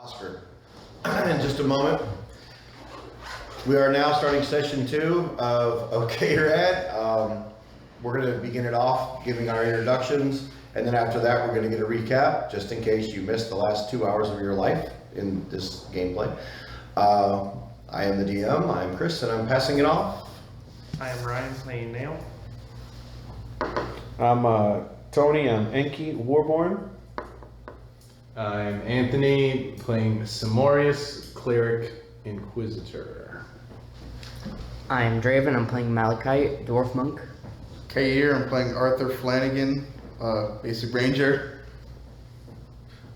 Oscar. In just a moment. We are now starting session 2 of OK Rad. We're going to begin it off giving our introductions, and then after that we're going to get a recap, just in case you missed the last 2 hours of your life in this gameplay. I am the DM, I'm Chris, and I'm passing it off. I am Ryan, playing Nail. I'm Tony, I'm Enki, Warborn. I'm Anthony, playing Seymourious the Cleric, Inquisitor. I'm Draven, I'm playing Malachite, Dwarf Monk. Kay here, I'm playing Arthur Flanagan, Basic Ranger.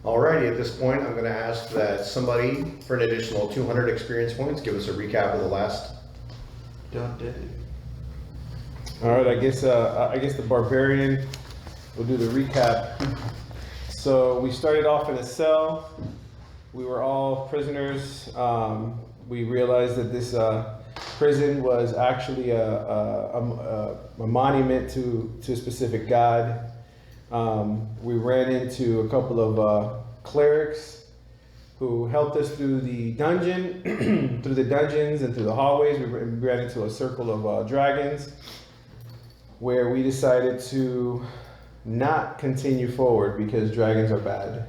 Alrighty, at this point I'm going to ask that somebody, for an additional 200 experience points, give us a recap of the last. All right, I guess the barbarian will do the recap. So we started off in a cell. We were all prisoners. We realized that this prison was actually a monument to a specific god. We ran into a couple of clerics who helped us through the dungeon, through the dungeons and through the hallways. We ran into a circle of dragons, where we decided to not continue forward because dragons are bad.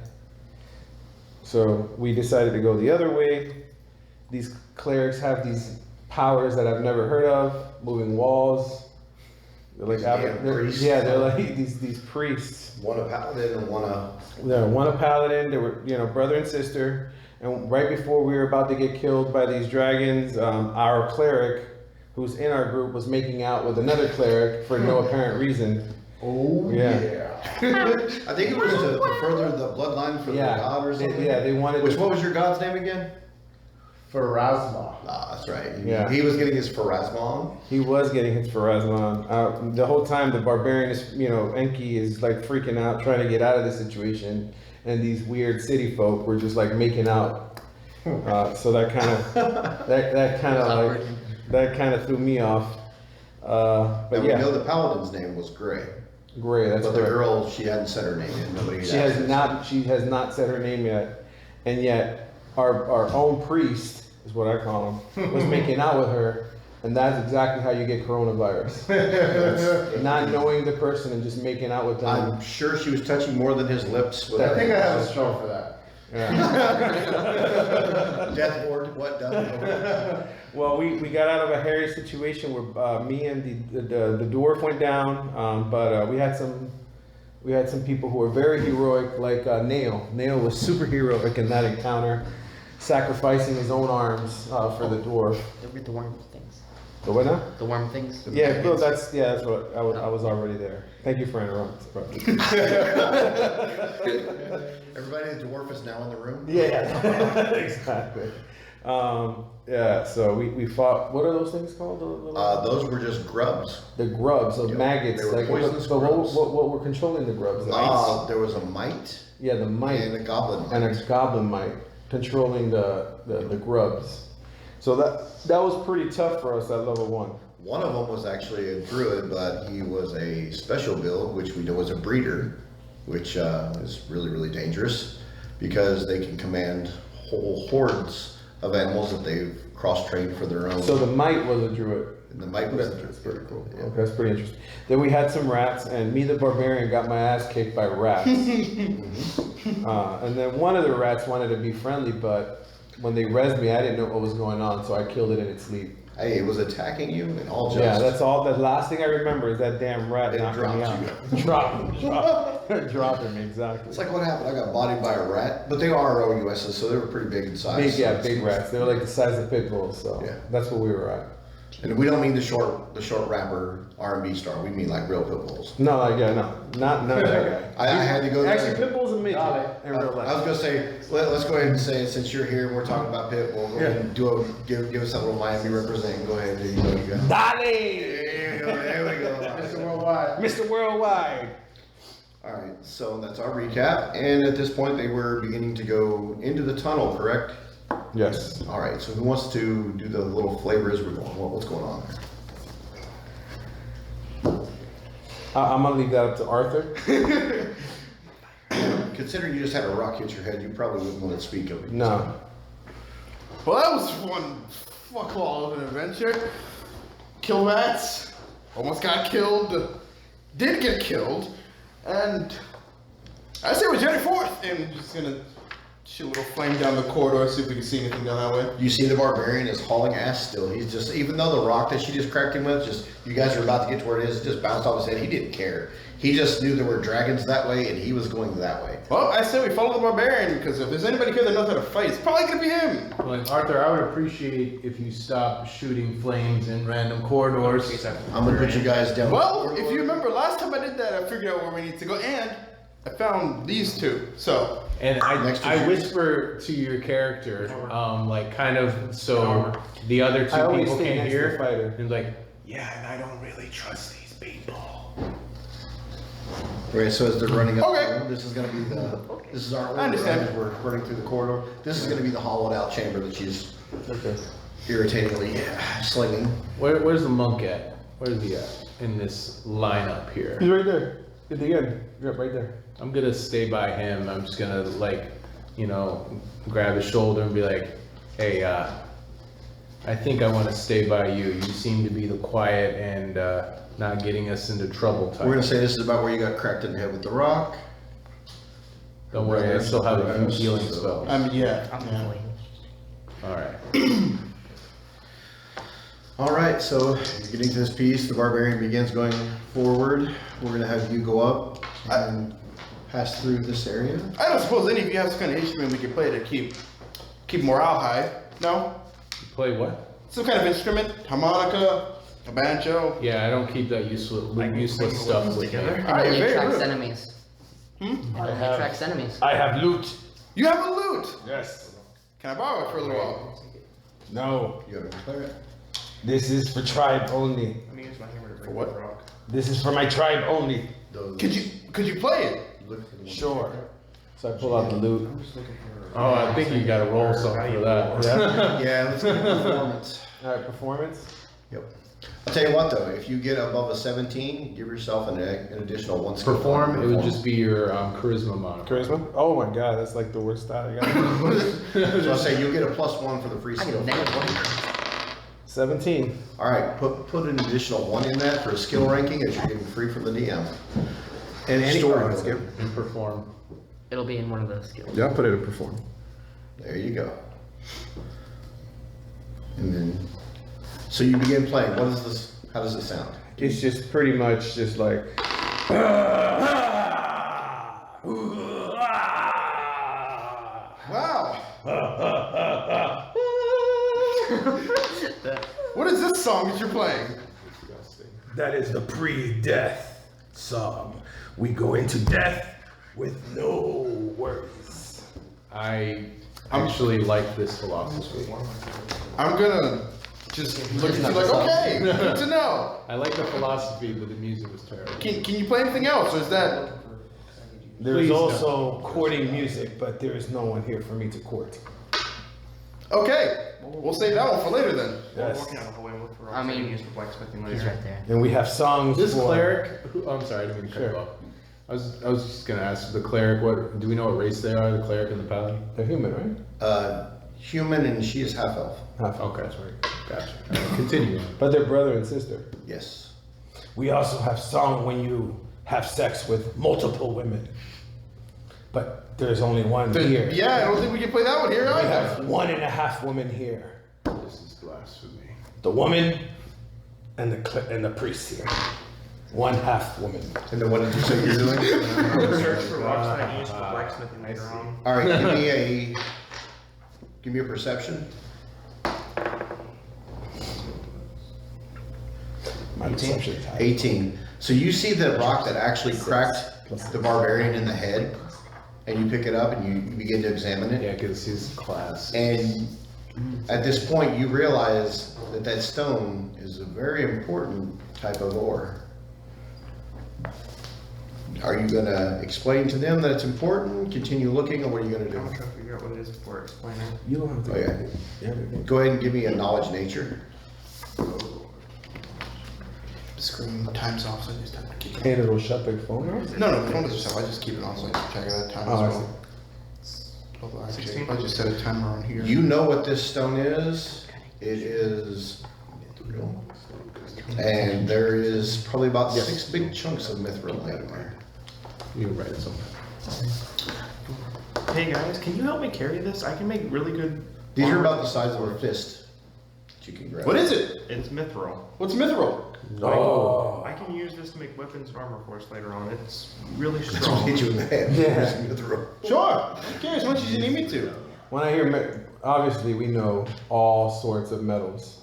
So we decided to go the other way. These clerics have these powers that I've never heard of, moving walls. They're like they're like these priests. One a paladin and one a... One a paladin. They were brother and sister. And right before we were about to get killed by these dragons, our cleric, who's in our group, was making out with another cleric for no apparent reason. Oh, yeah. I think it was to further the bloodline for the god or something. They wanted. What was your god's name again? Pharasma. Ah, that's right. Yeah. He was getting his Pharasma on. He was getting his Pharasma. The whole time the barbarian is, Enki is like freaking out, trying to get out of the situation, and these weird city folk were just like making out. So that kind of threw me off. But and we yeah, know the paladin's name was Gray. Gray. That's but correct. the girl, she hadn't said her name yet. Nobody. She has not said her name yet, and yet our own priest, is what I call him, was making out with her, and that's exactly how you get coronavirus. Not knowing the person and just making out with them. I'm sure she was touching more than his lips. I think I have a show for that. Yeah. Death ward, what done? Well, we got out of a hairy situation where me and the dwarf went down, but we had some people who were very heroic, like Nail. Nail was super heroic in that encounter, sacrificing his own arms for the dwarf. The worm things. The what now? The worm things. Yeah, well, that's what I was already there. Thank you for interrupting. Everybody, the dwarf is now in the room. Yeah, exactly. So we fought. What are those things called? Those were just grubs. The grubs, the maggots. They were poisonous so grubs. what were controlling the grubs? The mites? There was a mite. Yeah, the mite. And a goblin mite. And a goblin mite controlling the grubs. So that was pretty tough for us at level 1. One of them was actually a druid, but he was a special build, which we know was a breeder, which is really, really dangerous because they can command whole hordes of animals that they've cross-trained for their own. So the mite was a druid. And the mite was That's pretty cool. Yeah. Okay, that's pretty interesting. Then we had some rats, and me, the barbarian, got my ass kicked by rats. And then one of the rats wanted to be friendly, but when they rezzed me, I didn't know what was going on, so I killed it in its sleep. Hey, it was attacking you and all just... Yeah, that's all. The last thing I remember is that damn rat knocking me out. Dropping me, exactly. It's like what happened. I got bodied by a rat, but they are OUSs, so they were pretty big in size. Big rats. They were like the size of pit bulls, so yeah. That's what we were at. And we don't mean the short rapper R&B star. We mean like real pit bulls. No, not that guy. I had to go. Actually, pit bull's a midget in real life. I was gonna say, let's go ahead and say, since you're here and we're talking about pit bull, go ahead and give us a little Miami represent. Go ahead, you got. Dale! There we go. Mr. Worldwide. Mr. Worldwide. All right, so that's our recap. And at this point, they were beginning to go into the tunnel, correct? Yes. All right, so who wants to do the little flavor as we're going? What's going on there? I'm gonna leave that up to Arthur. Because considering you just had a rock hit your head, you probably wouldn't want to speak of it. No. Well, that was one fuck all of an adventure. Kill rats. Almost got killed. Did get killed. And I say we're journey forth. And we're just gonna shoot a little flame down the corridor, see if we can see anything down that way. You see the barbarian is hauling ass still. He's just, even though the rock that she just cracked him with, just, you guys are about to get to where it is, it just bounced off his head. He didn't care. He just knew there were dragons that way and he was going that way. Well, I say we follow the barbarian because if there's anybody here that knows how to fight, it's probably gonna be him. Well, Arthur, I would appreciate if you stop shooting flames in random corridors. I'm gonna put you guys down. Well, if you remember last time I did that, I figured out where we need to go, and I found these two. So And Next to I you. whisper to your character, like kind of so the other I two always people stay can next to hear. the fighter. And like, yeah, and I don't really trust these people. Right, so as they're running up, Okay. this is gonna be this is our order I understand. as we're running through the corridor. This is gonna be the hollowed out chamber that she's Okay. irritatingly slinging. Where's the monk at? Where's he at in this lineup here? He's right there. At the end. Yep, right there. I'm gonna stay by him. I'm just gonna like, grab his shoulder and be like, hey, I think I want to stay by you. You seem to be the quiet and not getting us into trouble type. We're gonna say this is about where you got cracked in the head with the rock. Don't worry, I still have a few healing So- spells. yeah. I'm yeah. fully. All right. All right, so getting to this piece, the barbarian begins going forward. We're gonna have you go up and pass through this area. I don't suppose any of you have some kind of instrument we can play to keep morale high. No? You play what? Some kind of instrument, harmonica, a banjo. Yeah, I don't keep that useless stuff with me. together. Ah, It you're really very attracts rude. enemies. It really attracts enemies. I have loot. You have a lute. Yes. Can I borrow it for a little while? No. You gotta declare it. This is for tribe only. Let me use my hammer to break what? the rock. This is for my tribe only. Those- Could you play it? Look for the one Sure. there. So I pull out the loot. I'm just looking for. Oh, I think you gotta roll something for that. Yeah. Yeah, let's get a performance. All right, performance. Yep. I'll tell you what though, if you get above a 17, give yourself an additional one skill. Perform, it would just be your charisma modifier. Charisma. Oh my god, that's like the worst stat I got. So I'll say you'll get a +1 for the free I skill. can negative 1. 17. All right, put an additional 1 in that for a skill ranking as you're getting free from the DM. And any Story card skill. building. And perform. It'll be in one of those skills. Yeah, I'll put it in perform. There you go. And then, so you begin playing. What is this? How does it sound? It's just pretty much just like. Wow. What is this song that you're playing? That is the pre-death song. We go into death with no worries. I actually like this philosophy. I'm gonna just look at you like, okay, good to know. I like the philosophy, but the music was terrible. Can you play anything else, or is that? There Please is don't. also courting music, but there is no one here for me to court. Okay, we'll save that one for later then. We're Yes. working on a whole way with rocks. I mean, can use for blacksmithing He's later. right there. And we have songs This for cleric, I'm sorry, I didn't mean to cut you Sure. off. I was just gonna ask the cleric, do we know what race they are, the cleric and the paladin? They're human, right? Human, and she is half elf. Half. Okay, that's right. Gotcha. Continue. But they're brother and sister. Yes. We also have song when you have sex with multiple women. But there's only one here. Yeah, I don't think we can play that one here We either. have 1.5 women here. This is blasphemy. The woman and the priest here. 1/2 woman. And then what did you say you're doing? Search for rocks that I can use for blacksmithing later on. All right, give me a perception. My perception is high. 18. So you see the rock that actually cracked the barbarian in the head, and you pick it up and you begin to examine it. Yeah, because his class. And at this point, you realize that that stone is a very important type of ore. Are you going to explain to them that it's important, continue looking, or what are you going to I'm do? trying to figure out what it is before explaining. You don't have to. Oh, yeah. Yeah. Go ahead and give me a knowledge nature. screen times off, so I just have to keep it. Hey, it'll shut the phone off? No, the phone doesn't shut. I just keep it on so I can check it at time Oh, I as well. Although actually, 16? I just set a timer on here. You know what this stone is. It is mithril. And there is probably about 6 big chunks of mithril in there. You can write it somewhere. Hey guys, can you help me carry this? I can make really good. These are about the size of a fist that you can grab. What is it? It's mithril. What's mithril? I can use this to make weapons and armor for us later on. It's really That's what strong. hit you in the head. Yeah. Mithril. Sure. I'm curious, as much as you need me to. When I hear, obviously we know all sorts of metals.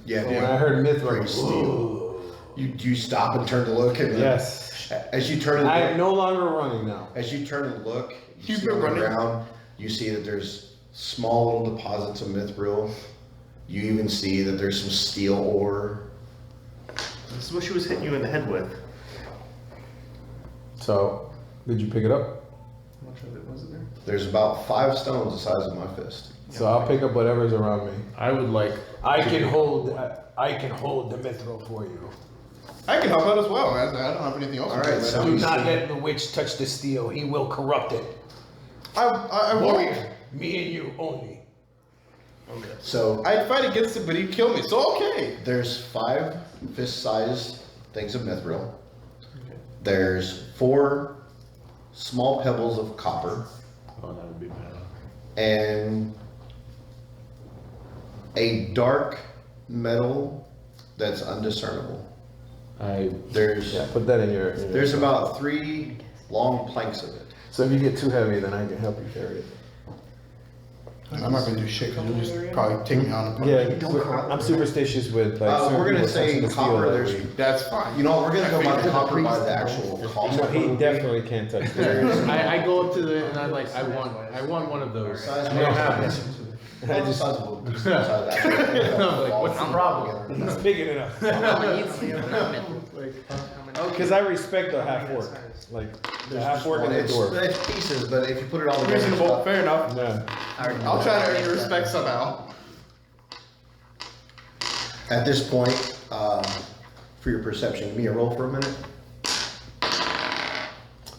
Yeah, But when I heard mithril, Great steel. You stop and turn to look and yes. as you turn and I am look, no longer running now. as you turn and look, you You've see been on the running. ground, you see that there's small little deposits of mithril. You even see that there's some steel ore. This is what she was hitting you in the head with. So, did you pick it up? How much of it was it there? There's about 5 stones the size of my fist. So I'll pick up whatever's around me. I would like. I can hold the mithril for you. I can help out as well. I don't have anything else. All to right, do so right you now. see- let the witch touch the steel. He will corrupt it. I won't. Me and you only. Okay. So I'd fight against it, but he'd kill me. So okay. there's 5 fist-sized things of mithril. There's 4 small pebbles of copper Oh, that would be bad. and a dark metal that's undiscernible. There's Yeah, put that in your. there's about 3 long planks of it. So if you get too heavy, then I can help you carry it. I'm not gonna do shit because you'll just probably take me out and Yeah, I'm superstitious with like. certain We're gonna people say touching the steel copper. that There's, we- That's fine. you know what? We're gonna go by the copper by the actual cost. No, he definitely can't touch There's it. I go up to the and I'm like, I want one of those. size I don't have it. I just size of a decent size actually. I'm like, what's the problem? It's big enough. Because I respect the half orc. Like the half orc and the It's dwarf. it's pieces, but if you put it all together, Reasonable. Fair enough. Yeah. I'll try to earn your respect somehow. at this point, for your perception, give me a roll for a minute.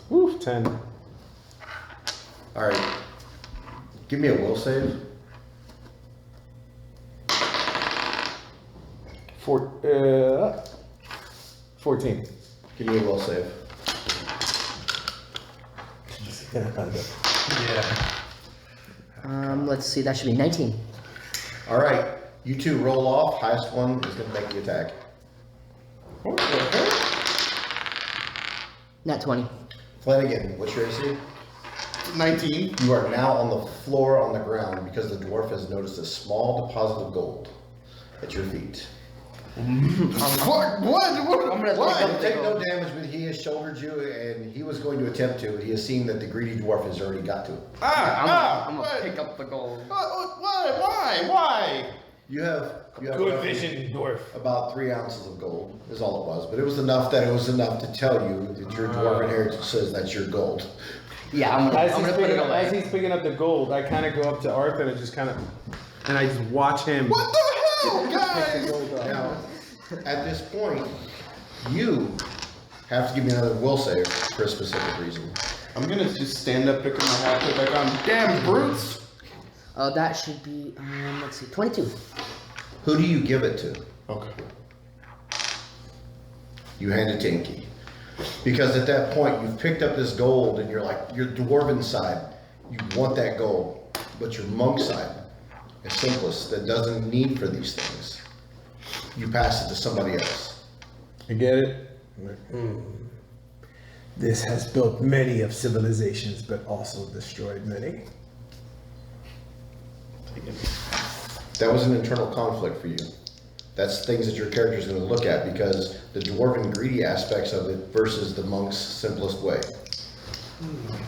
Woo, 10. All right, give me a will save. 14. Give me a will save. Let's see, that should be 19. All right, you 2 roll off. Highest one is gonna make the attack. Not 20. Flanagan, what's your AC? 19. You are now on the floor on the ground because the dwarf has noticed a small deposit of gold at your feet. What? gonna Why? take Take no damage, but he has shouldered you, and he was going to attempt to, but he has seen that the greedy dwarf has already got to him. I'm What? gonna pick up the gold. Why? You have Good roughly vision, dwarf. about 3 ounces of gold is all it was, but it was enough to tell you that your dwarven heritage says that's your gold. Yeah, I'm As gonna he's, put it picking, as away. he's picking up the gold, I kind of go up to Arthur and just kind of, and I just watch him. What the hell, guys? Now, at this point, you have to give me another will save for a specific reason. I'm gonna just stand up, pick up my hat, put it back on. Damn brutes! That should be, let's see, 22. Who do you give it to? Okay. You hand it to Enki. Because at that point, you've picked up this gold and you're like, your dwarven side, you want that gold. But your monk side, a simplest that doesn't need for these things, you pass it to somebody else. You get it? This has built many of civilizations, but also destroyed many. That was an internal conflict for you. That's things that your character is going to look at because the dwarven greedy aspects of it versus the monk's simplest way.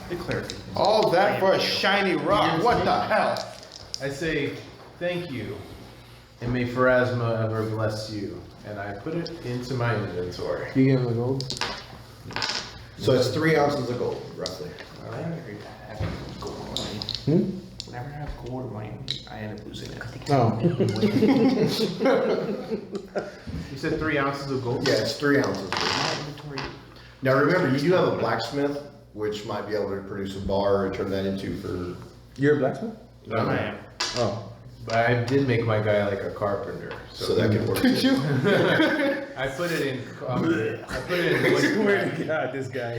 The cleric. All that for a shiny rock. What the hell? I say thank you, and may Pharasma ever bless you. And I put it into my inventory. You give him the gold? So it's 3 ounces of gold, roughly. Whenever I have gold in my, I end up losing it. Oh. You said 3 ounces of gold? Yeah, it's 3 ounces. My inventory. Now remember, you do have a blacksmith, which might be able to produce a bar and turn that into for. You're a blacksmith? I am. Oh. But I did make my guy like a carpenter. So that could work. Did you? I put it in. I put it in I wood. swear to God, this guy.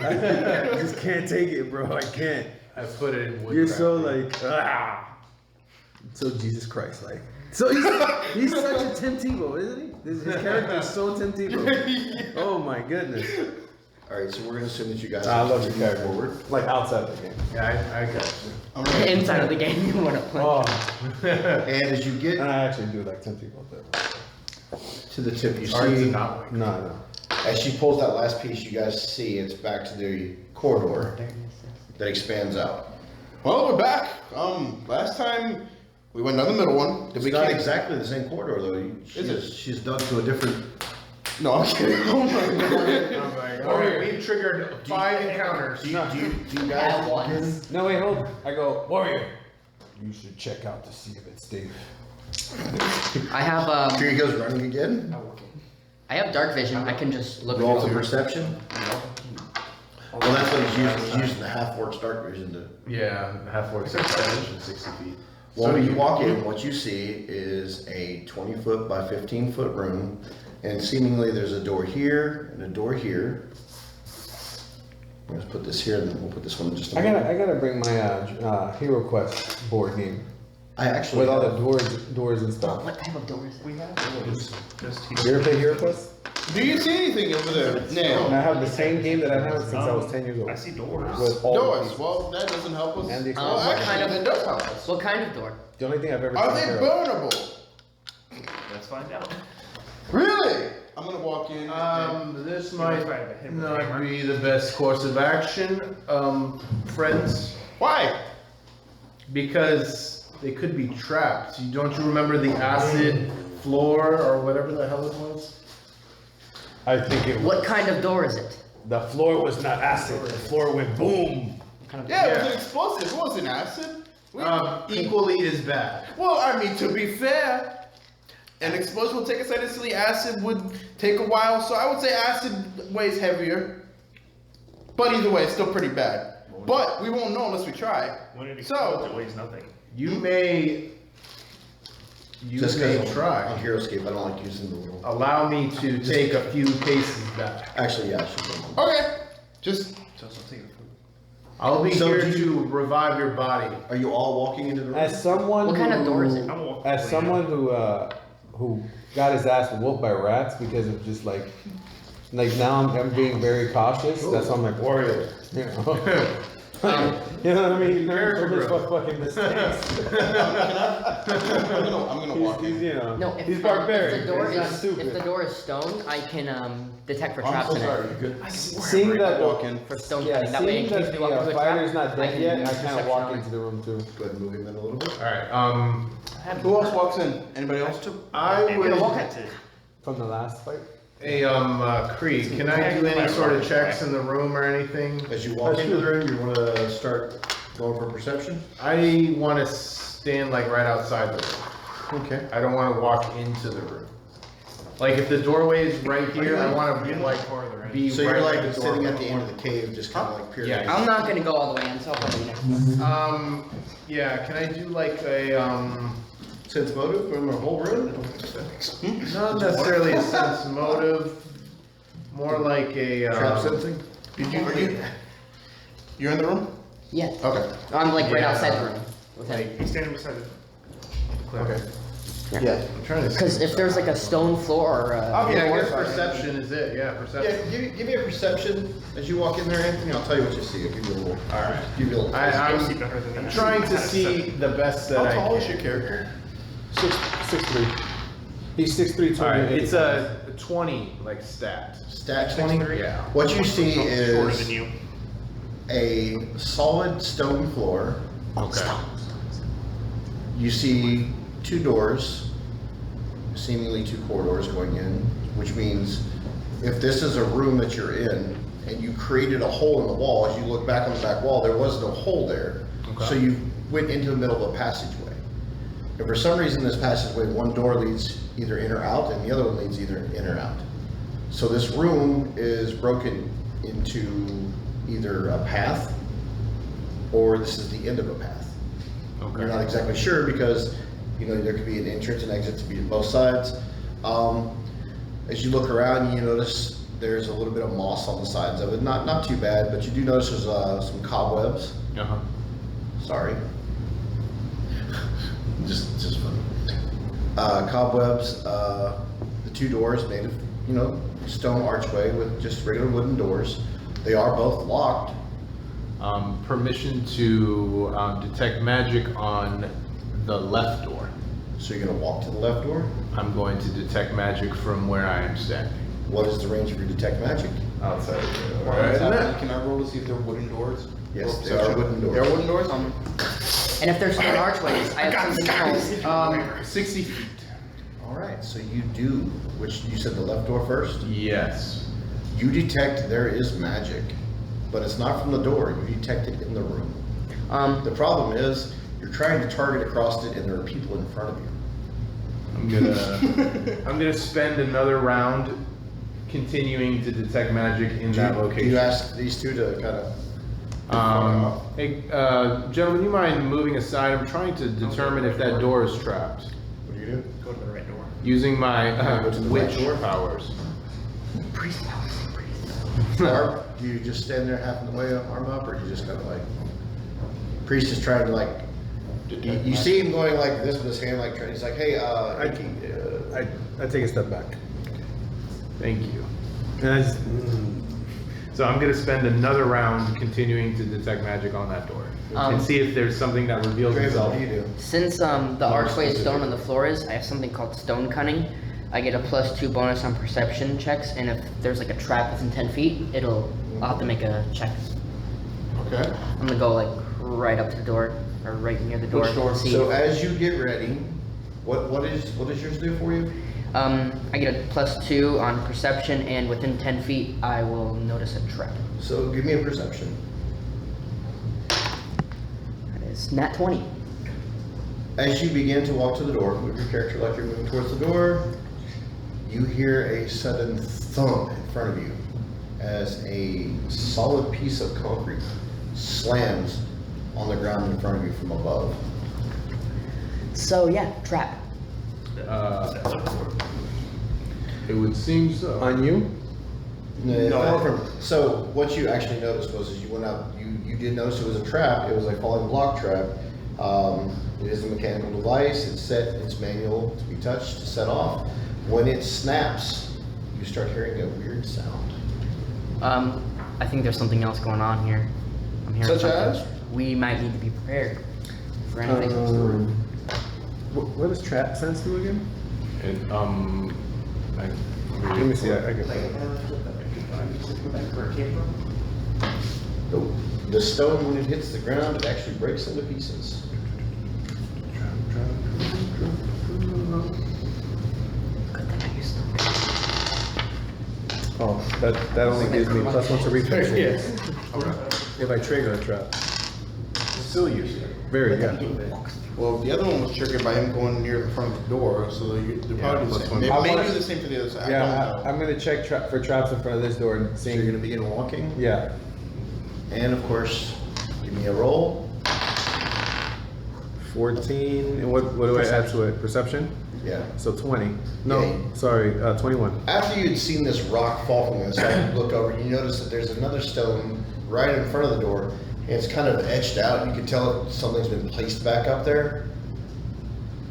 I just can't take it, bro. I can't. I put it in wood. You're so crafting. like, so Jesus Christ like. So he's such a Tim Tebow, isn't he? His character is so Tim Tebow. Oh my goodness. Alright, so we're gonna assume that you guys. I love your move character. forward. Like outside the game. Yeah, I got Inside of the game, you want to play. Oh, And as you get and I actually do like Tim Tebow. to the tip, you you. Or is see, it not like? No. as she pulls that last piece, you guys see it's back to the corridor that expands out. Well, we're back. Last time we went down the middle one. It's not exactly the same corridor though. She's dug to a different. No, I'm kidding. Oh my god. I'm like, alright, we've triggered 5 encounters. Do you guys At walk in? once. No, wait, hold. I go, Warrior. You should check out to see if it's safe. I have Here he goes running again. I have dark vision. I can just look Roll for through. perception. Well, that's what he's using. He's using the half-orc's dark vision to. Yeah, half orc 6 damage and 60 feet. Well, when you walk in, what you see is a 20-foot by 15-foot room, and seemingly there's a door here and a door here. We'll just put this here, and then we'll put this one in just a I minute. gotta bring my Hero Quest board game I actually with all the have- doors and stuff. What type of door is it? We have just You ever play Hero Quest? Do you see anything over there? And No. I have the same game that I've had since I was 10 years old. I see doors. With all the Doors. pieces. Well, that doesn't help us. And the Well, what actually, kind of- it does help us. What kind of door? The only thing I've ever Are taken they care of. burnable? Let's find out. Really? I'm gonna walk in. This might might not be the best course of action, friends, Why? because they could be trapped. Don't you remember the acid floor or whatever the hell it was? I think it was. What kind of door is it? The floor was not acid. The floor went boom. What kind of Yeah, it was Yeah. an explosive. It wasn't acid. Equally as bad. Well, I mean, to be fair, an explosion will take a second. Silly acid would take a while, so I would say acid weighs heavier. But either way, it's still pretty bad. But we won't know unless we try. When it So- explodes, it weighs nothing. You may Just may because on try. HeroScape, I don't like using the little. Allow me to take a few paces back. Actually, yeah, I should. Okay. Just I'll be So here do you- to revive your body. Are you all walking into the room? As someone What kind of door is who- it? I'm walking. As someone who got his ass whooped by rats because of just like now I'm being very cautious. That's why I'm like Warrior. You know, you know what I mean? He learned from his fucking mistakes. I'm gonna walk He's, in. you know, No, he's barbarian. if the door He's not is stupid. if the door is stone, I can detect for I'm traps so in sorry. it. You good? Seeing that Walk in. For stone yeah, cutting. That way, in seeing case that we walk into the a trap, fighter's not I dead can yet, use I kind of perception walk on it. into the room too. Go ahead and move him in a little bit. Alright, Who else walks in? Anybody else? I I'm gonna would, walk into. From the last fight. hey, Creed, can I do any sort of checks in the room or anything? As you walk into the room, you want to start going for perception? I want to stand like right outside the room. Okay. I don't want to walk into the room. Like if the doorway is right here, I want to be like be So right you're like at the sitting door. at the end of the cave, just kind of like peering. Yeah. I'm not gonna go all the way in, so I'll probably next one. Yeah, can I do like a Sense motive from the whole room? not necessarily a sense motive, more like a Trap sensing? You're in the room? Yeah. Okay. I'm like right Yeah. outside the room with him. He's standing beside it. Okay. Yeah. I'm trying to. Because if there's like a stone floor or a Yeah, I door, guess perception is it. Yeah, perception. Yeah, give me a perception as you walk in there, Anthony. I'll tell you what you see. I'll give you a little. All right. Give you a little. You'll see I'm better than that. trying to see the best that How I tall is can. your character? 6'3". He's 6'3", All right, 280. it's a 20 like stat. Stat 20. 20. Yeah. What you see Shorter is than you. a solid stone floor. Okay. You see 2 doors, seemingly 2 corridors going in, which means if this is a room that you're in and you created a hole in the wall, as you look back on the back wall, there was no hole there. So you went into the middle of a passageway. And for some reason, this passageway, one door leads either in or out, and the other one leads either in or out. So this room is broken into either a path, or this is the end of a path. Okay. You're not exactly sure because, you know, there could be an entrance and exit to be both sides. As you look around, you notice there's a little bit of moss on the sides of it. Not too bad, but you do notice there's some cobwebs. Uh-huh. Sorry. Just funny. Cobwebs, the two doors made of, you know, stone archway with just regular wooden doors. They are both locked. Permission to detect magic on the left door. So you're gonna walk to the left door? I'm going to detect magic from where I am standing. What is the range of your detect magic? Outside. Can I roll to see if they're wooden doors? Yes, they are wooden doors. They're wooden doors? And if there's stone archways, I have something called 60 feet. All right, so you do, which you said the left door first? Yes. You detect there is magic, but it's not from the door. You detect it in the room. The problem is you're trying to target across it, and there are people in front of you. I'm gonna spend another round continuing to detect magic in that Do location. you ask these two to kind of? Hey, gentlemen, you mind moving aside? I'm trying to determine if that door is trapped. What do you do? Go to the right door. Using my Go to the right witch door? powers. Or do you just stand there half the way, arm up, or you just kind of like? Priest is trying to like. You see him going like this with his hand, like trying. He's like, "Hey, Enki, I take a step back. Thank you. And I just, So I'm gonna spend another round continuing to detect magic on that door and Um, see if there's something that reveals Draven, itself. what do you do?" Since the archway is stone and the floor is, I have something called stone cunning. I get a +2 bonus on perception checks, and if there's like a trap within 10 feet, I'll have to make a check. Okay. I'm gonna go like right up to the door, or right near the door. Which door? See. So as you get ready, what does yours do for you? I get a +2 on perception, and within 10 feet, I will notice a trap. So give me a perception. That is nat 20. As you begin to walk to the door, move your character like you're moving towards the door, you hear a sudden thump in front of you as a solid piece of concrete slams on the ground in front of you from above. So yeah, trap. It would seem so. on you? So what you actually noticed was as you went up, you did notice it was a trap. It was a falling block trap. It is a mechanical device. It's set. It's manual to be touched to set off. When it snaps, you start hearing a weird sound. I think there's something else going on here. I'm hearing Such something. as? We might need to be prepared for anything. What does trap sense do again? And, Let me see. I can. The stone, when it hits the ground, it actually breaks into pieces. Oh, that only gives me +1 to reflex. If I trigger a trap. Still use it. Very, yeah. Well, the other one was triggered by him going near the front of the door, so they're probably the same. They I may wanna- do the same for the other side. Yeah, I don't know. I'm gonna check for traps in front of this door and So you're seeing. gonna begin walking, Yeah. and of course, give me a roll. 14. And what do I add to it? Perception? Yeah. So 20. No, Yeah. sorry, 21. After you'd seen this rock fall from the side, you look over and you notice that there's another stone right in front of the door. And it's kind of etched out. You can tell if something's been placed back up there.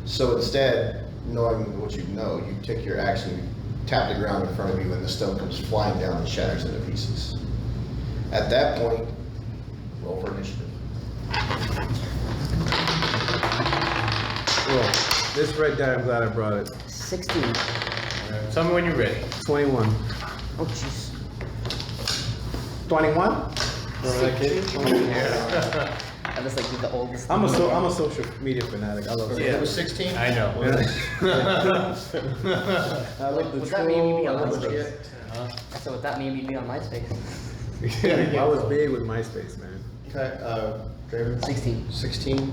So instead, knowing what you know, you take your action, you tap the ground in front of you, and the stone comes flying down and shatters into pieces. At that point, roll for initiative. Well, this red die, I'm glad I brought it. 16. Tell me when you're ready. 21. Oh jeez. 21? I was like the oldest. I'm a social media fanatic. I love it. It was 16? I know. I like the Would that maybe be on troll, I love MySpace? it. I said, would that maybe be on MySpace? I was big with MySpace, man. Okay, Draven? 16. 16.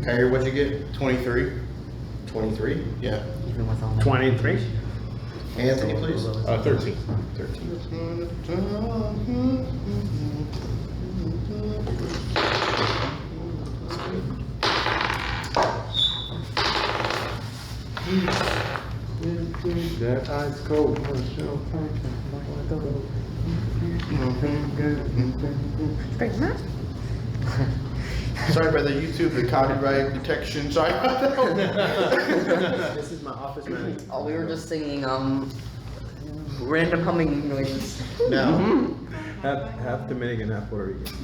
Kyrie, what'd you get? 23. 23. Yeah. Even with all that. 23. Anthony, please. 13. 13. That ice cold. Straight man. Sorry about the YouTube, the copyright detection. Sorry about that. This is my office man. Oh, we were just singing random humming noises. Now, Half Dominican, half Puerto Rican.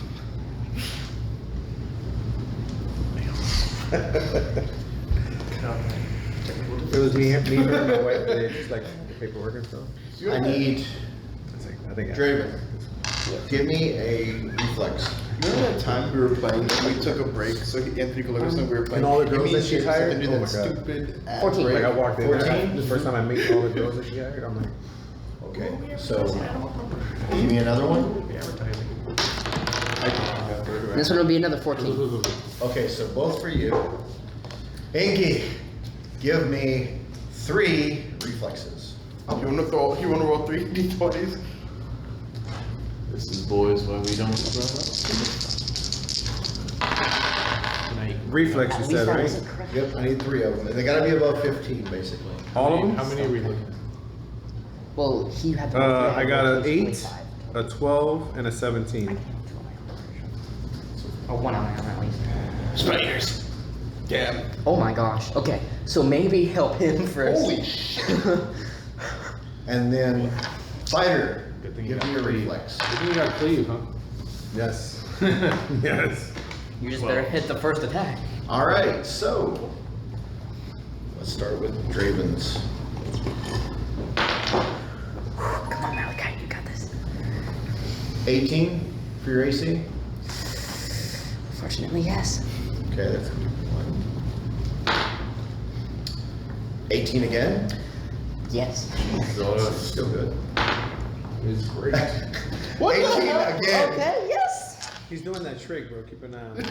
It was me and my wife. They just like the paperwork and stuff. I need I think Draven. Give me a reflex. Remember that time we were playing and we took a break so Anthony could look at us and we were playing. And all the girls Me that and she James hired? had to do Oh my that God. stupid ad 14. break. Like I walked in 14? there, the first time I meet all the girls that she hired, I'm like, Okay, so give me another one. This one will be another 14. Okay, so both for you. Enki, give me 3 reflexes. You wanna roll 3 d20s? This is boys why we don't reflex you At least said, that right? wasn't correct. Yep, I need 3 of them. And they gotta be above 15, basically. All of them? How many are we looking Well, he had to. I got an He's 8, 25. a 12, and a 17. Oh, 1 hour at least. Spiders. Damn. Oh my gosh. Okay, so maybe help him first. Holy shit. And then fighter, Good thing you give got me a 3. reflex. Good thing you got cleave, huh? Yes. Yes. You just better hit the first attack. All right, so let's start with Draven's. Come on, Malachi, you got this. 18 for your AC. Fortunately, yes. Okay, that's gonna be 1. 18 again. Yes. Still good. It's great. What the 18 hell? again. Okay, yes. He's doing that trick, bro. Keep an eye on him.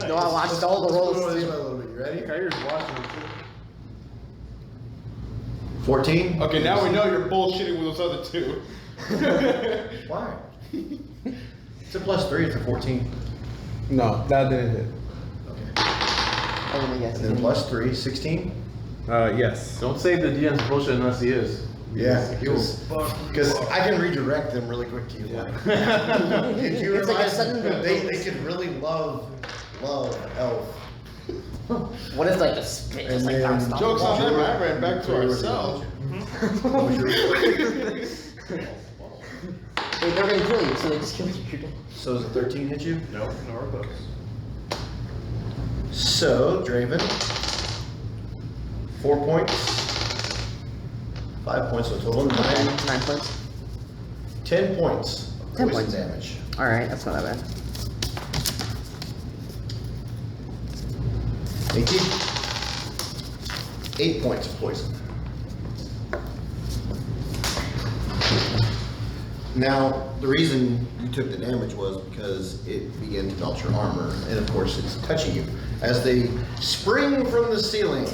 No, I watched all the Let's rolls go this too. way a little bit. You ready? Kyrie's watching. 14. Okay, now we know you're bullshitting with those other 2. Why? It's a +3. It's a 14. No, that didn't hit. Okay. Oh my gosh. And then +3, 16. Yes. Don't say the DM's bullshit unless he is. Yeah, because I can redirect them really quick to you. Yeah. Could you It's like a realize sudden- they could really love elf. What is like the spit? Just like And then- nonstop. Joke's on them, I ran back to our cell. Wait, they're gonna kill you, so they just kill you. So does a 13 hit you? No, nor close. So, Draven, 4 points, 5 points, so a total of 9 points. 10 points of 10 poison points. damage. Alright, that's not that bad. Enki, 8 points of poison. Now, the reason you took the damage was because it began to melt your armor, and of course it's touching you. As they spring from the ceiling.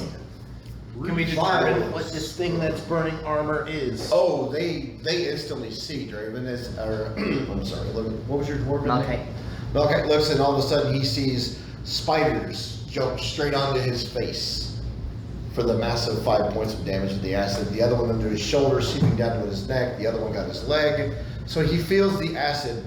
Can we determine what this thing that's burning armor is? Oh, they instantly see Draven as, or, I'm sorry, what was your dwarven name? Malachite. Malachite looks and all of a sudden he sees spiders jump straight onto his face for the massive 5 points of damage with the acid. The other one under his shoulder, seeping down to his neck. The other one got his leg. So he feels the acid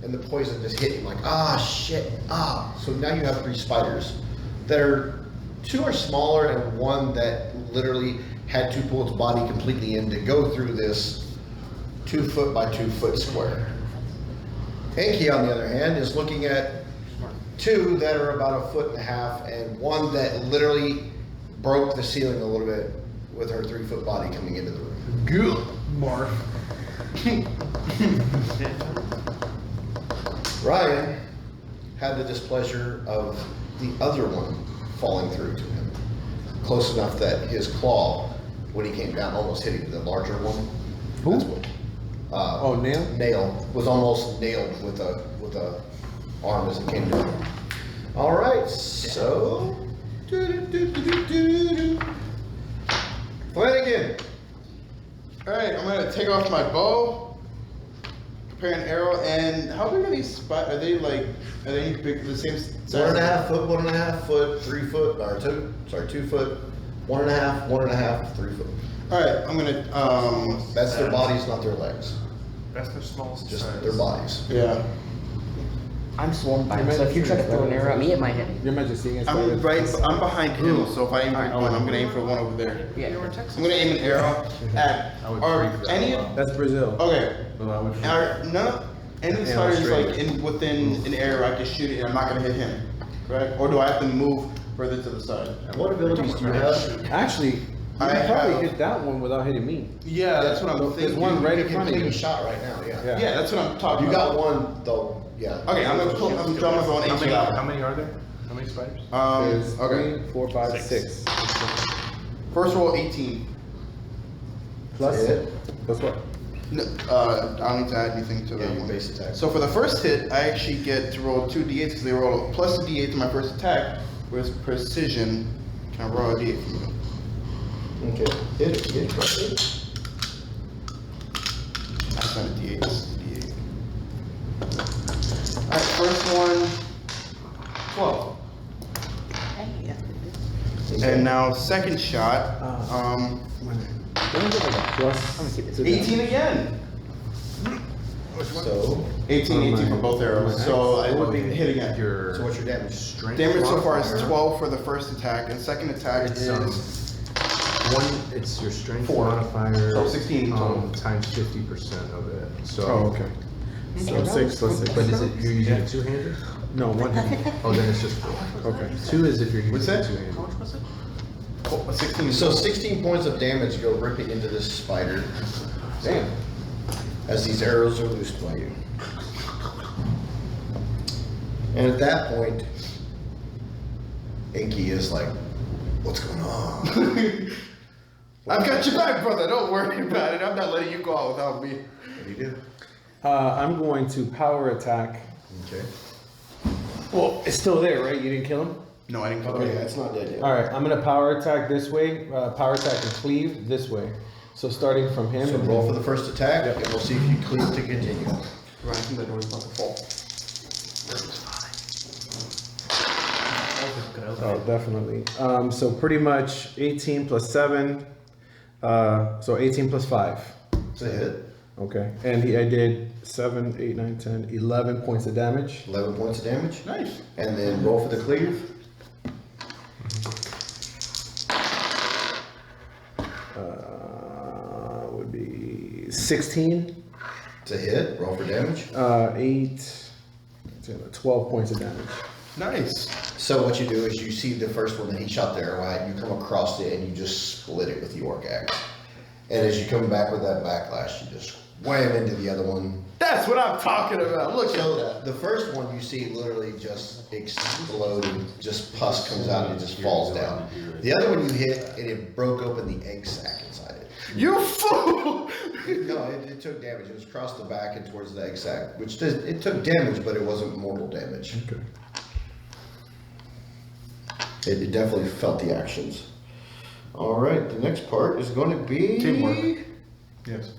and the poison just hit him like, ah, shit, ah. So now you have 3 spiders that are, 2 are smaller and 1 that literally had to pull its body completely in to go through this 2 foot by 2 foot square. Enki, on the other hand, is looking at 2 that are about 1.5 feet and 1 that literally broke the ceiling a little bit with her 3 foot body coming into the room. Good. Mark. Ryan had the displeasure of the other one falling through to him. Close enough that his claw, when he came down, almost hit him, the larger one. That's what, Oh, nail? nail, was almost nailed with a arm as it came down. All right, so. Flanagan. Alright, I'm gonna take off my bow, prepare an arrow, and how big are these are they any big, the same size? 1.5 foot, 1.5 foot, 3 foot, or 2 foot, 1.5, 1.5, 3 foot. Alright, I'm gonna, That's their bodies, not their legs. That's their smallest Just size. their bodies. yeah. I'm swarmed by him, so if you try to throw an arrow at me, it might hit me. Your Majesty, against I'm behind him, so if I aim for one, I'm gonna aim for one over there. Yeah. I'm gonna aim an arrow at, or any, That's Brazil. okay, are none, any Yeah, fighters Australia. like within an area I can shoot it and I'm not gonna hit him, correct? Or do I have to move further to the side? What abilities do you have? Actually, you I can probably have- hit that one without hitting me. Yeah, that's what I'm There's thinking. one right You in can front of take you. a shot right now, yeah. Yeah, that's what I'm talking You about. got one, though, yeah. Okay, I'm gonna draw my bow and aim for that How one. many are there? How many spiders? There's Okay. 3, 4, 5, 6. First roll 18. Plus, Hit. plus what? No, I don't need to add anything to Yeah, that your one. base attack. So for the first hit, I actually get to roll 2 d8s because they roll plus a d8 to my first attack with precision. Can I roll a d8 for you? Okay, hit it. That's not a d8, this is a d8. Alright, first one, 12. And now second shot, Don't get like a plus. to 18 that. again. So, 18 for both arrows, so I would be hit again. Your so what's your damage? strength Damage so far is modifier? 12 for the first attack, and second attack It's, is one, it's your strength 4. modifier. So 16 total. Times 50% of it, so. Oh, okay. So 6 plus 6. But is it, you're using a two-hander? No, one hand. Oh, then it's just 4. Okay. 2 is if you're What's using a that? two-hander. Oh, 16. So 16 points of damage go ripping into this spider Damn. as these arrows are loosed by you. And at that point, Enki is like, what's going on? I've got your back, brother. Don't worry about it. I'm not letting you go out without me. What do you do? I'm going to power attack. Okay. Well, it's still there, right? You didn't kill him? No, I didn't kill Okay, him. that's not dead yet. All right, I'm gonna power attack this way. Power attack and cleave this way. So starting from him. So and roll then- for the first attack, and we'll see if you cleave to continue. Right, I think that door's about to fall. Oh, definitely. So pretty much 18 plus 7. So 18 plus 5. It's a hit. Okay. And I did 7, 8, 9, 10, 11 points of damage. 11 points of damage. Nice. And then roll for the cleave. Would be 16. It's a hit. Roll for damage. 8, 12 points of damage. Nice. So what you do is you see the first one that he shot the arrow at, you come across it and you just split it with the orc axe. And as you come back with that backlash, you just wham into the other one. That's what I'm talking about. Look at So that. the first one you see literally just explode and just pus comes out and it just falls down. The other one you hit and it broke open the egg sac inside it. You fool! No, it took damage. It was across the back and towards the egg sac, which it took damage, but it wasn't mortal damage. Okay. It definitely felt the actions. All right, the next part is going to be Teamwork. Yes.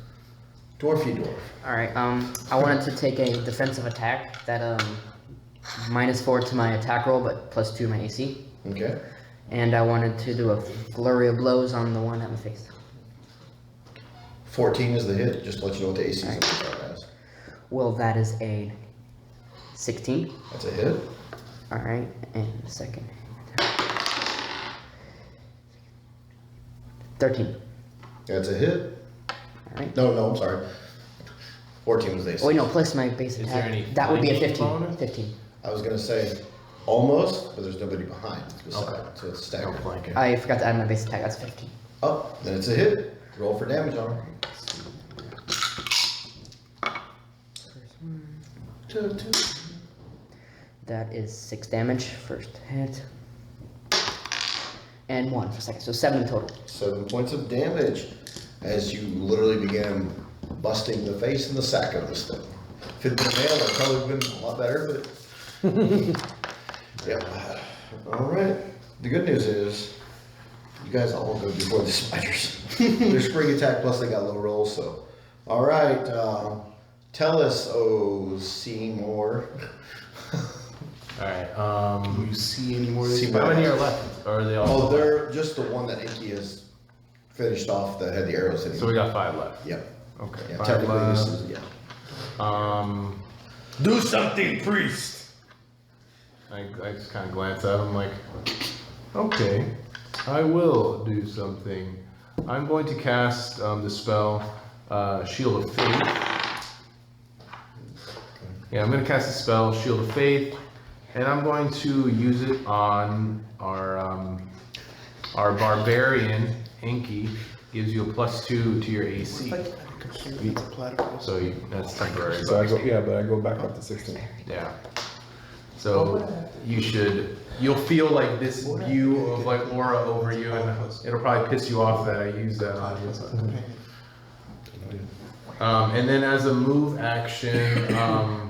Dwarfy dwarf. Alright, I wanted to take a defensive attack that, -4 to my attack roll, but +2 to my AC. Okay. And I wanted to do a flurry of blows on the one at my face. 14 is the hit. Just to let you know what the AC is as. Well, that is a 16. That's a hit. Alright, and the second. 13. That's a hit. Alright. No, I'm sorry. 14 was the AC. Oh, wait, no, plus my base Is there attack. any That would be a flanking 15. bonus? 15. I was going to say almost, but there's nobody behind. Beside, Okay. so it's No staggered. flanking. I forgot to add my base attack. That's 15. Oh, then it's a hit. Roll for damage on her. That is 6 damage. First hit. And 1 for second. So 7 total. 7 points of damage as you literally begin busting the face and the sack of this thing. If it'd been a male, it'd probably been a lot better, but Yep. All right. The good news is, you guys all go before the spiders. Their spring attack plus they got low rolls, so. All right. Tell us, oh Seymour. Alright, Do you see any more of these? how many are left? Or are they all? Oh, they're just the one that Enki has finished off that had the arrows in it. So we got 5 left. Yep. Okay. Yeah, 5 technically left. this is, yeah. Do something, priest. I just kind of glance at him like, okay, I will do something. I'm going to cast the spell Shield of Faith. Yeah, I'm going to cast the spell Shield of Faith, and I'm going to use it on our barbarian Enki. Gives you a +2 to your AC. So that's temporary. So I go, but I go back up to 16. Yeah. So you'll feel like this view of like aura over you, and it'll probably piss you off that I use that on you. And then as a move action, I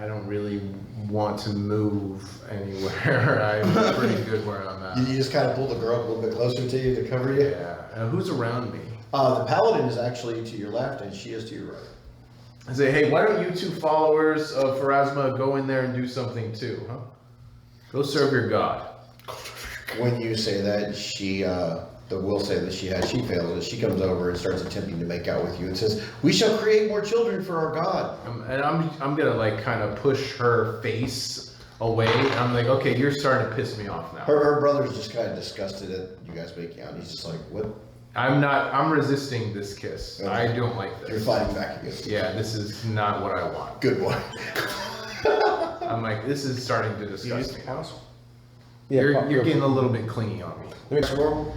don't really want to move anywhere. I'm pretty good where I'm at. You just kind of pull the girl up a little bit closer to you to cover you. Yeah. Who's around me? The paladin is actually to your left and she is to your right. I say, hey, why don't you 2 followers of Pharasma go in there and do something too, huh? Go serve your god. When you say that, she will say that she fails it. She comes over and starts attempting to make out with you and says, "We shall create more children for our god." I'm gonna like kind of push her face away. And I'm like, okay, you're starting to piss me off now. Her brother's just kind of disgusted at you guys making out. He's just like, "What? I'm resisting this kiss. Okay. I don't like this. You're fighting back against it." Yeah, this is not what I want. Good boy. I'm like, this is starting to disgust me. Yeah, You're getting a little bit clingy on me. Next roll.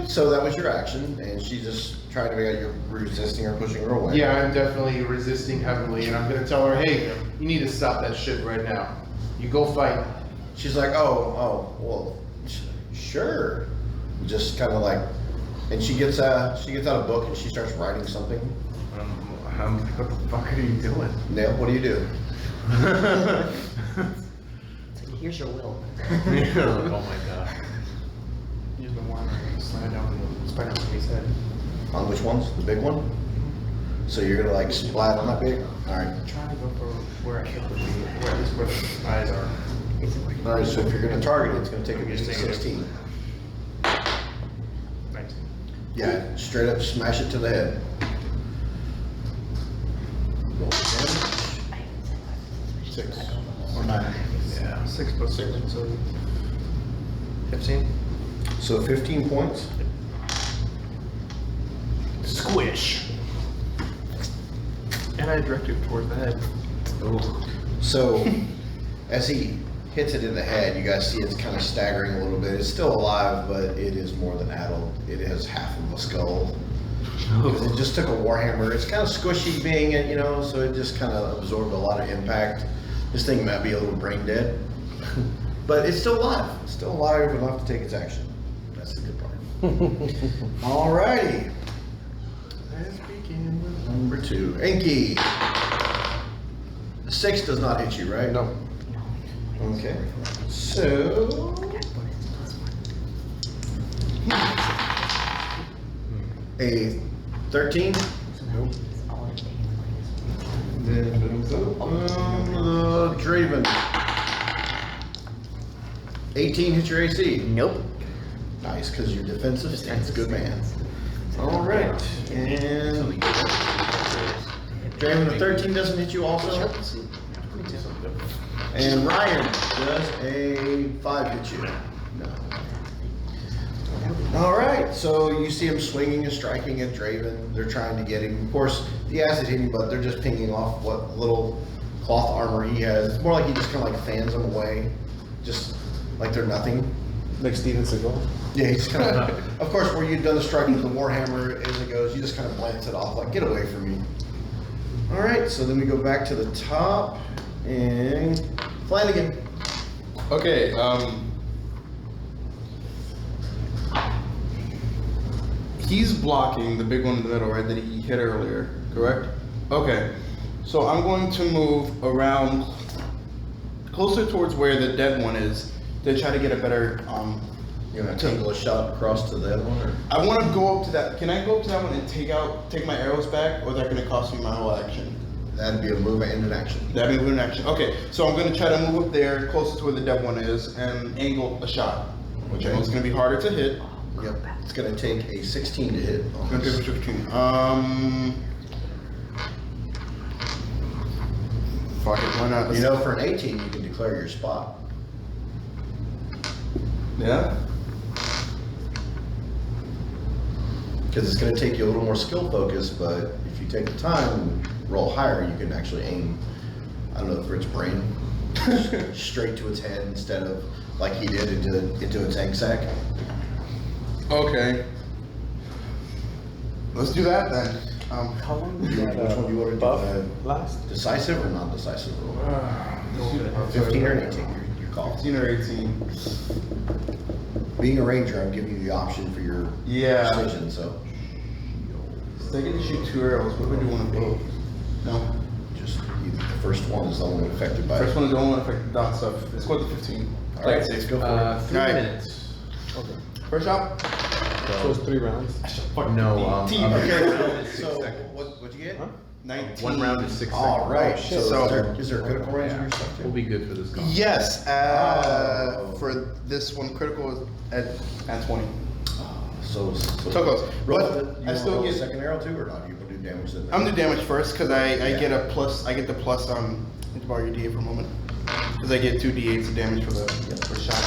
So that was your action, and she's just trying to make out you're resisting her, pushing her away. Yeah, I'm definitely resisting heavily, and I'm gonna tell her, hey, you need to stop that shit right now. You go fight. She's like, well, sure. Just kind of like, and she gets out a book and she starts writing something. What the fuck are you doing? Nail, what do you do? Here's your will. Oh my god. Use the one slide down the spider on his head. On which ones? The big one? So you're gonna like splat on that big? Alright. I'm trying to go for where I hit where at least where the eyes are. Alright, so if you're gonna target it, it's gonna take a DC 16. 19. Yeah, straight up smash it to the head. Roll the damage. 6 or 9. Yeah, 6 plus 6, so 15. So 15 points. Squish. And I direct it towards the head. So as he hits it in the head, you guys see it's kind of staggering a little bit. It's still alive, but it is more than addled. It has half of a skull. Because it just took a warhammer. It's kind of squishy being it, so it just kind of absorbed a lot of impact. This thing might be a little brain dead, but it's still alive. It's still alive enough to take its action. That's the good part. Alrighty. Let's begin with number 2. Enki. 6 does not hit you, right? No. Okay. So. A 13? Nope. Draven. 18 hit your AC. Nope. Nice, because you're defensive stance. Good man. All right. And Draven, the 13 doesn't hit you also? And Ryan, does a 5 hit you? No. All right, so you see him swinging and striking at Draven. They're trying to get him. Of course, the acid hit him, but they're just pinging off what little cloth armor he has. It's more like he just kind of like fans them away, just like they're nothing. Like Steven Seagal. Yeah, he's kind of. Of course, where you've done the striking with the warhammer as it goes, you just kind of glance it off, like get away from me. All right, so then we go back to the top and Flanagan. He's blocking the big one in the middle, right? That he hit earlier, correct? Okay. So I'm going to move around closer towards where the dead one is to try to get a better. You're gonna tangle a shot across to the other one, or? I want to go up to that. Can I go up to that one and take my arrows back, or is that going to cost me my whole action? That'd be a move and an action. That'd be an action. Okay, so I'm going to try to move up there, closest to where the dead one is, and angle a shot, which I know is going to be harder to hit. Yep. It's gonna take a 16 to hit. On Okay, this. 15. Fuck it, why not? You know, for an 18, you can declare your spot. Yeah. Because it's going to take you a little more skill focus, but if you take the time and roll higher, you can actually aim, I don't know, for its brain, straight to its head instead of like he did into its egg sac. Okay. Let's do that then. How long Which did one do you want to do? buff last? Decisive or non-decisive roll? 15 or 18, your call. 15 or 18. Being a ranger, I'm giving you the option for your Yeah. decision, so So I get to shoot 2 arrows. What do we do one of both? No. just the first one is the only one affected by First it. one is the only one affected dot stuff. Let's go with the 15. All right, let's go for it. 3 Alright. minutes. Okay. First shot. So it's 3 rounds. No, Okay, so what'd you get? Huh? 19. 1 round is 6 All seconds. right, shit. so So- is there a critical range in your stuff We'll too? be good for this combat. Yes. Oh. For this one, critical is at 20. So So close. Roll But it. You I I still roll get. a second arrow too, or not? You can do damage then. I'm the damage first because I Yeah. get a plus. I get the plus to borrow your D8 for a moment. Because I get 2 D8s of damage for the first shot.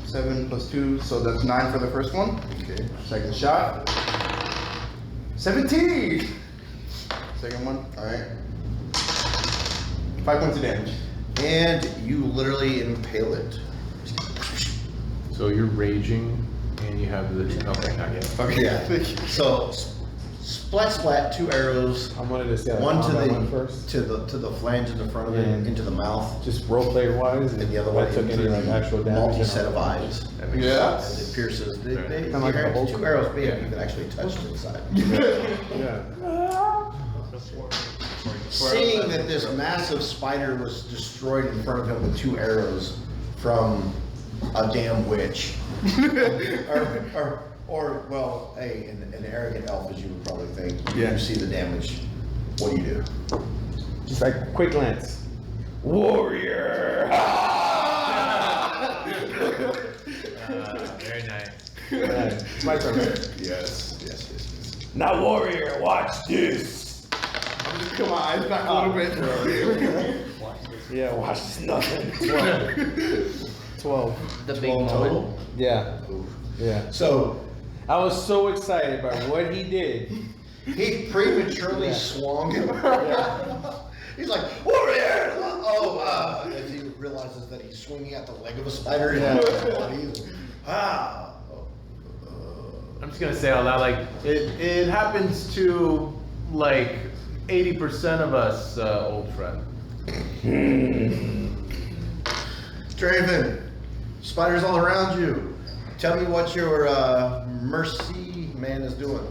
7 plus 2, so that's 9 for the first one. Okay. Second shot. 17. Second one. All right. 5 points of damage. And you literally impale it. So you're raging and you have the. Okay, not yet. Okay. Yeah. So splat, 2 arrows. I wanted to see how One to combat the went first. to the flange in the front of it, And- into the mouth, Just role play wise, and the other if one I took into any like actual the damage. multi set of eyes. That makes Yeah. And it pierces. They, Kinda like a Hulk. 2 arrows big, you can actually touch it inside. Yeah. Seeing that this massive spider was destroyed in front of him with 2 arrows from a damn witch, or well, an arrogant elf, as you would probably think. Yeah. You see the damage. What do you do? Just like quick glance. Warrior. Very nice. Alright, it's my turn, right? Yes. Now, warrior, watch this. Come on, eyes back a little bit. Yeah, watch this. Nothing. 12. The big 12 moment. total. Yeah. Yeah. So I was so excited by what he did. he prematurely Yeah. swung. Yeah. He's like, warrior! Oh, as he realizes that he's swinging at the leg of a spider. Yeah. I'm just gonna say out loud, like it happens to like 80% of us, old friend. Draven, spiders all around you. Tell me what your mercy man is doing.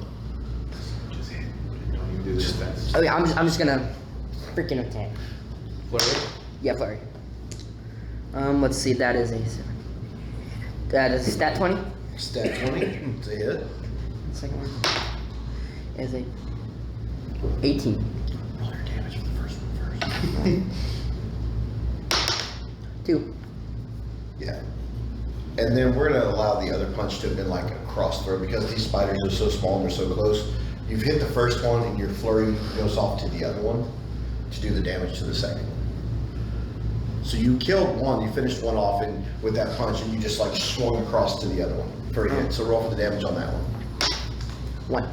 Just hit. Don't even do this fast. Okay, I'm just gonna freaking attack. Flurry? Yeah, flurry. Let's see. That is a stat 20. Stat 20, it's a hit. Second one is a 18. Roll your damage for the first one first. 2. Yeah. And then we're gonna allow the other punch to have been like a cross throw because these spiders are so small and they're so close. You've hit the first one and your flurry goes off to the other one to do the damage to the second one. So you killed one, you finished one off and with that punch and you just like swung across to the other one for a hit. So roll for the damage on that one. 1.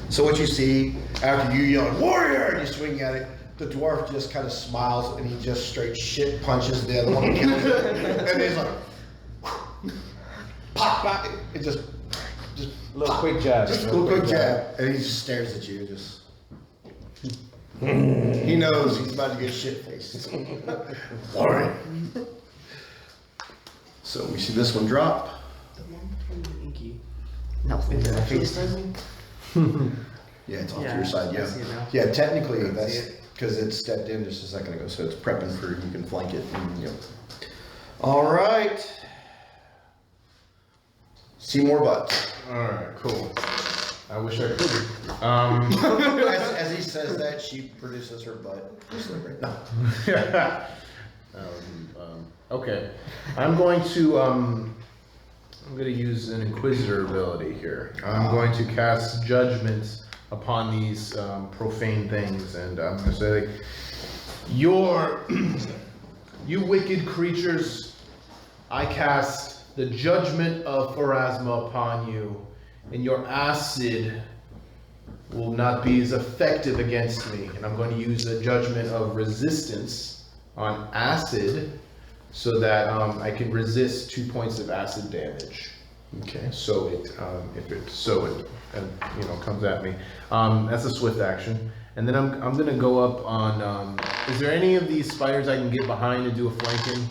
So what you see after you yell warrior and you swing at it, the dwarf just kind of smiles and he just straight shit punches the other one and kills it. And he's like, pop, pop. It just Little quick jab. Just a little quick jab. And he just stares at you, just. He knows he's about to get shit faced. Alright. So we see this one drop. The one from Enki. No, Yeah, it's off Yeah, to your side, I yeah. see it now. Yeah, technically, I see that's, it. because it stepped in just a second ago, so it's prepping for, you can flank it, and, yep. All right. See more butts. Alright, cool. I wish I could. As he says that, she produces her butt. Just like right now. Okay, I'm going to use an Inquisitor ability here. I'm going to cast Judgment upon these profane things, and I'm going to say, like, you wicked creatures, I cast the judgment of Pharasma upon you, and your acid will not be as effective against me. And I'm going to use the judgment of resistance on acid, so that I can resist 2 points of acid damage. Okay, so it comes at me. That's a swift action, and then I'm gonna go up on. Is there any of these spiders I can get behind and do a flanking?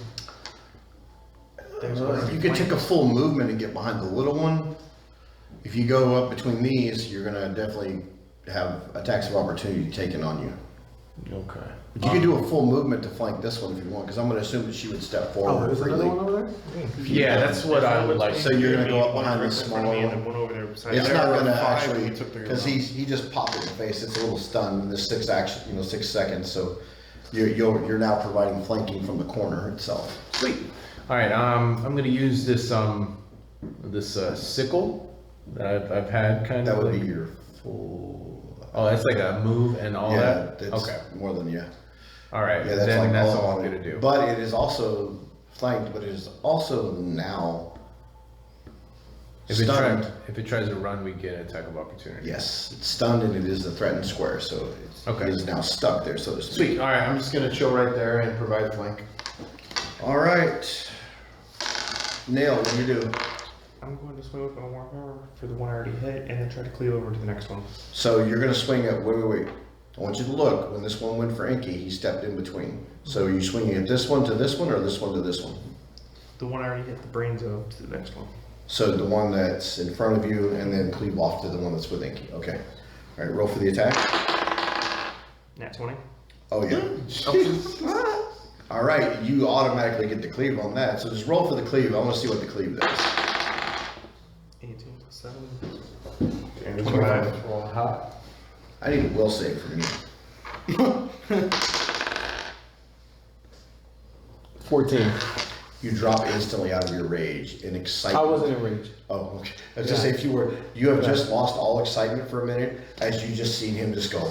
You could take a full movement and get behind the little one. If you go up between these, you're gonna definitely have attacks of opportunity taken on you. Okay. But you could do a full movement to flank this one if you want, because I'm gonna assume that she would step forward freely. over there? Yeah, that's what I would like. So you're gonna go up behind this smaller and one? one over there beside It's you. not gonna Five, actually, we took the because round. he just popped it in the face, it's a little stunned, and there's 6 seconds, so you're now providing flanking from the corner itself. Sweet. All right. I'm gonna use this sickle that I've had kind That of. would like, be your full. Oh, that's like a move and all Yeah, that. that's Okay. more than, yeah. All right. Yeah, that's then like that's all all on I'm it. gonna do. But it is also flanked, but it is also now If it, stunned. if it tries to run, we get an attack of opportunity. Yes, it's stunned and it is the threatened square, so Okay. it is now stuck there, so to speak. Sweet. All right. I'm just gonna chill right there and provide flank. All right. Nail, what do you do? I'm going to swing with my warhammer for the one I already hit, and then try to cleave over to the next one. So you're gonna swing at, wait. I want you to look, when this one went for Enki, he stepped in between. So are you swinging at this one to this one, or this one to this one? The one I already hit the brains of to the next one. So the one that's in front of you, and then cleave off to the one that's with Enki, okay. All right, roll for the attack. Nat 20. Oh, yeah. All right, you automatically get the cleave on that. So just roll for the cleave. I want to see what the cleave does. 18 plus 7. And 25. Roll hot. I need a will save from you. 14. You drop instantly out of your rage in I excitement. wasn't in rage. Oh, okay. I was just say, if you have just lost all excitement for a minute as you just seen him just go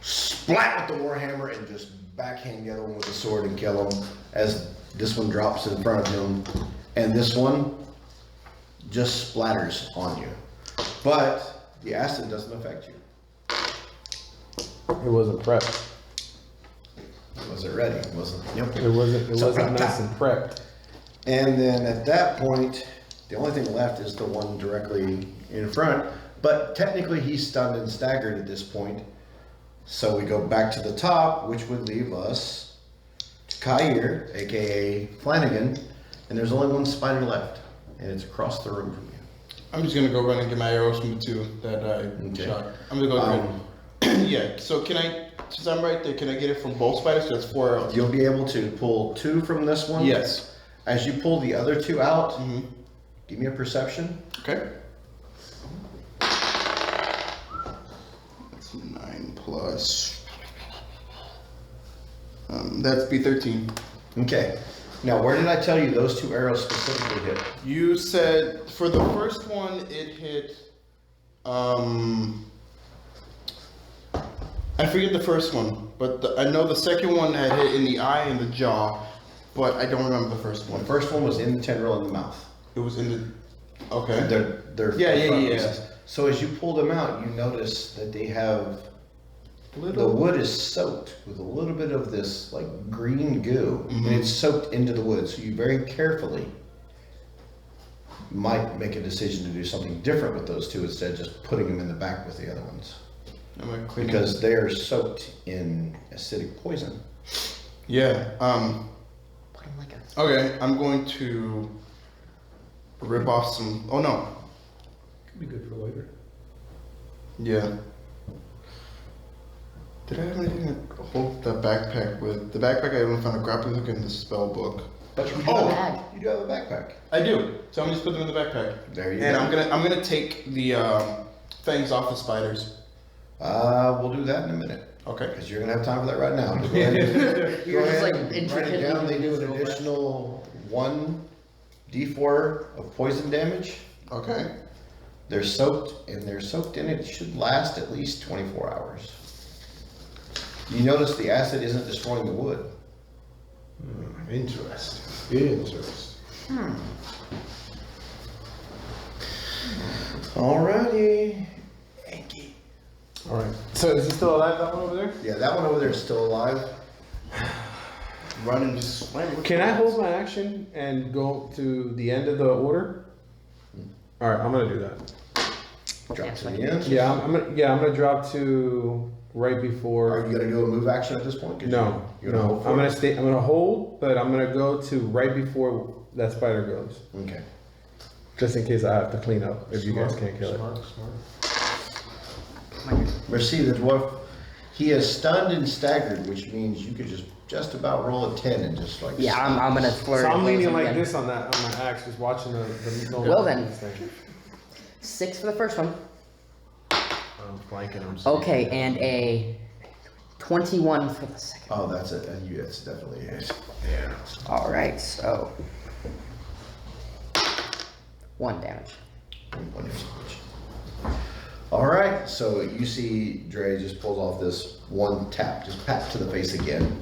splat with the warhammer and just backhand the other one with the sword and kill him as this one drops in front of him, and this one just splatters on you. But the acid doesn't affect you. It wasn't prepped. Was it ready? Wasn't. Yep. It wasn't So- nice and prepped. And then at that point, the only thing left is the one directly in front. But technically, he's stunned and staggered at this point. So we go back to the top, which would leave us to Kair, aka Flanagan. And there's only one spider left, and it's across the room from you. I'm just gonna go run and get my arrows from the 2 that I Okay. shot. I'm gonna go yeah, so can I, since I'm right there, can I get it from both spiders? So that's 4 arrows. You'll be able to pull 2 from this one. Yes. As you pull the other 2 out, Mm-hmm. give me a perception. Okay. That's 9 plus. That's B13. Okay. Now, where did I tell you those 2 arrows specifically hit? You said for the first one it hit. I forget the first one, but I know the second one had hit in the eye and the jaw, but I don't remember the first The one. first one was in the tendril in the mouth. It was in the. Okay. They're Yeah. front pieces. So as you pull them out, you notice that they have the wood is soaked with a little bit of this like green goo, and it's soaked into the wood. So you very carefully might make a decision to do something different with those 2 instead of just putting them in the back with the other ones, Am I cleaning? because they are soaked in acidic poison. Yeah. Put him like a. Okay. I'm going to rip off some. Oh no. Could be good for later. Yeah. Did I have anything to hold that backpack with? The backpack, I only found a grappling hook in the spell book. But you Oh! you do have a backpack. I do. So I'm just put them in the backpack. There you And go. I'm gonna take the fangs off the spiders. We'll do that in a minute. Okay. Because you're gonna have time for that right now. Just go ahead, You're just like and write it intricately down. They do an invisible. additional 1d4 of poison damage. Okay. They're soaked, and they're soaked in it. Should last at least 24 hours. You notice the acid isn't destroying the wood. Interesting. Alrighty. Enki. All right. So is he still alive? That one over there? Yeah, that one over there is still alive. Run and just slam. Can I hold my action and go to the end of the order? All right, I'm gonna do that. Drop to the end. Yeah, I'm gonna drop to right Are before. you gonna do a move action at this point? 'Cause No, you're gonna no. hold for I'm it? gonna stay. I'm gonna hold, but I'm gonna go to right before that spider goes, Okay. just in case I have to clean up if you guys can't kill it. Merci, the dwarf. He is stunned and staggered, which means you could just about roll a 10 and just like. Yeah, I'm gonna flurry. So I'm of blows leaning him like again. this on my axe, just watching the Well then. thing. 6 for the first one. I'm flanking him. Okay, and a 21 for the second. Oh, that's it. That's definitely it. Yeah. All right, so 1 damage. One damage. All right, so you see Dre just pulls off this one tap, just pat to the face again,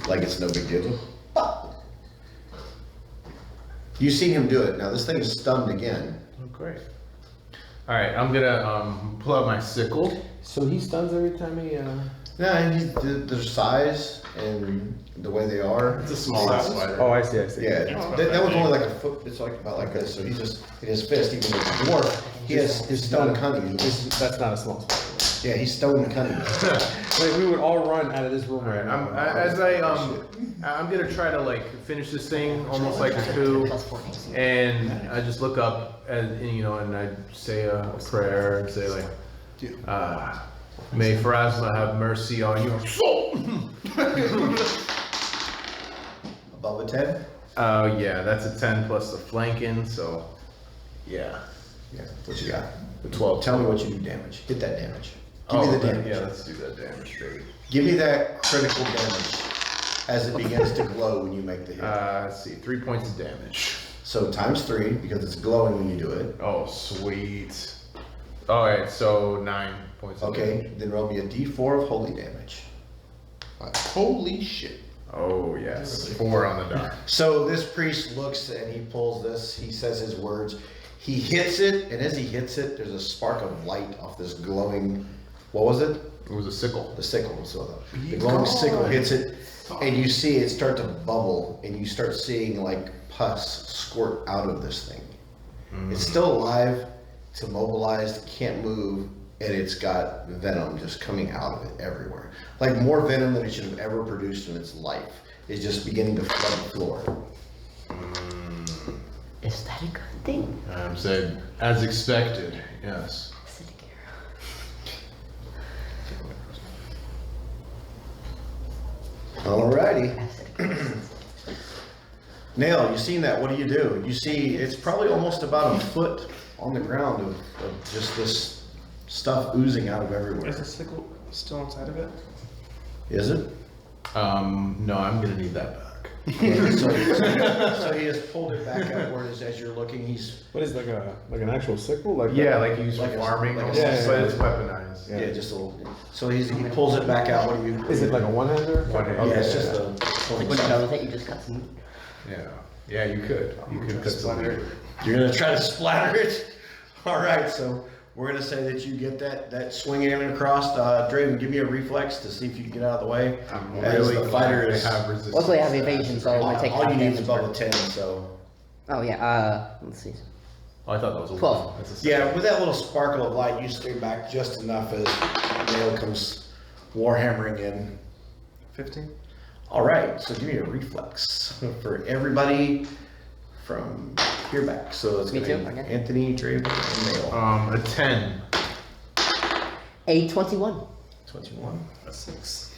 like it's no big deal. Pop. You see him do it. Now this thing is stunned again. Oh, great. All right, I'm gonna pull out my sickle. So he stuns every time he. No, and their size and the way they are. It's a small Size. spider. Oh, I see. I see. Yeah, that was only like a foot. It's like about like this. So he's just in his fist. Even though he's a dwarf, he has his stone cunning. That's not a small spider. Yeah, he's stone cunning. Like we would all run out of this room. All right, I'm gonna try to like finish this thing almost like a coup, and I just look up and and I say a prayer and say like, may Pharasma have mercy on your soul. Above a 10? Oh yeah, that's a 10 plus the flanking, so yeah, Yeah. What you got? the 12. Tell me what you do damage. Get that damage. Give Oh, me the damage. yeah, let's do that damage, baby. Give me that critical damage as it begins to glow when you make the hit. Let's see, 3 points of damage. So times 3 because it's glowing when you do it. Oh, sweet. All right, so 9 points of damage. Okay, then roll me a d4 of holy damage. Holy shit. Oh, yes. 4 on the dot. So this priest looks and he pulls this, he says his words. He hits it, and as he hits it, there's a spark of light off this glowing, what was it? It was a sickle. The sickle. So the glowing sickle hits it, and you see it start to bubble, and you start seeing like pus squirt out of this thing. It's still alive, it's immobilized, can't move, and it's got venom just coming out of it everywhere. Like more venom than it should have ever produced in its life. It's just beginning to flood the floor. Is that a good thing? Said, as expected, yes. Alrighty. Nail, you seen that? What do? You see, it's probably almost about a foot on the ground of just this stuff oozing out of Is everywhere. the sickle still inside of it? Is it? No, I'm gonna need that back. So he has pulled it back outward as you're looking. He's What is like an actual sickle? Like Yeah, like you use Like for a- farming, like a- almost, Yeah, but yeah, it's weaponized. yeah, just a little. So he pulls it back out. What do you? Is it like a one-hander? One-hander. Yeah, it's just a. When you're done with it, you just cut some. Yeah, yeah, you could cut some Splatter weird. it. You're gonna try to splatter it. All right, so we're gonna say that you get that swinging in across. Draven, give me a reflex to see if you can get out of the way. I'm As really the fighter glad is. I have resistance. Luckily, I have evasion, so I All, only take all half you need is damage. above a 10. So Oh yeah. Let's see. Oh, I thought that was a 12. one. That's a yeah, with that little sparkle of light, you stay back just enough as Nail comes warhammering in. 15? All right, so give me a reflex for everybody. from here back. So it's Me gonna too, be okay. Anthony, Draven, and Mail. A 10. A 21. 21. A 6.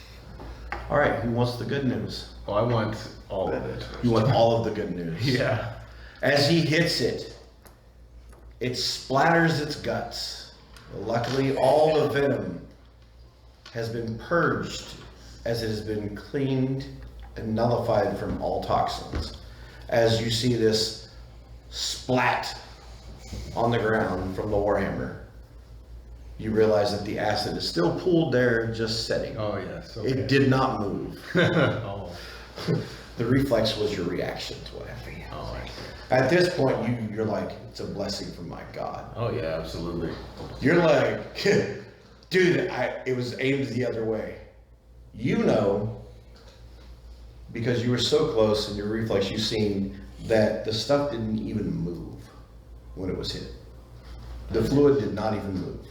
All right, who wants the good news? Oh, I want all of it. You want all of the good news. Yeah. As he hits it, it splatters its guts. Luckily, all the venom has been purged as it has been cleaned and nullified from all toxins. As you see this splat on the ground from the Warhammer, you realize that the acid is still pooled there, just setting. Oh, yes. Okay. It did not move. Oh. The reflex was your reaction to what happened. Oh, I see. At this point, you're like, it's a blessing from my God. Oh, yeah, absolutely. You're like, dude, it was aimed the other way. You know, because you were so close in your reflex, you seen that the stuff didn't even move when it was hit. The fluid did not even move.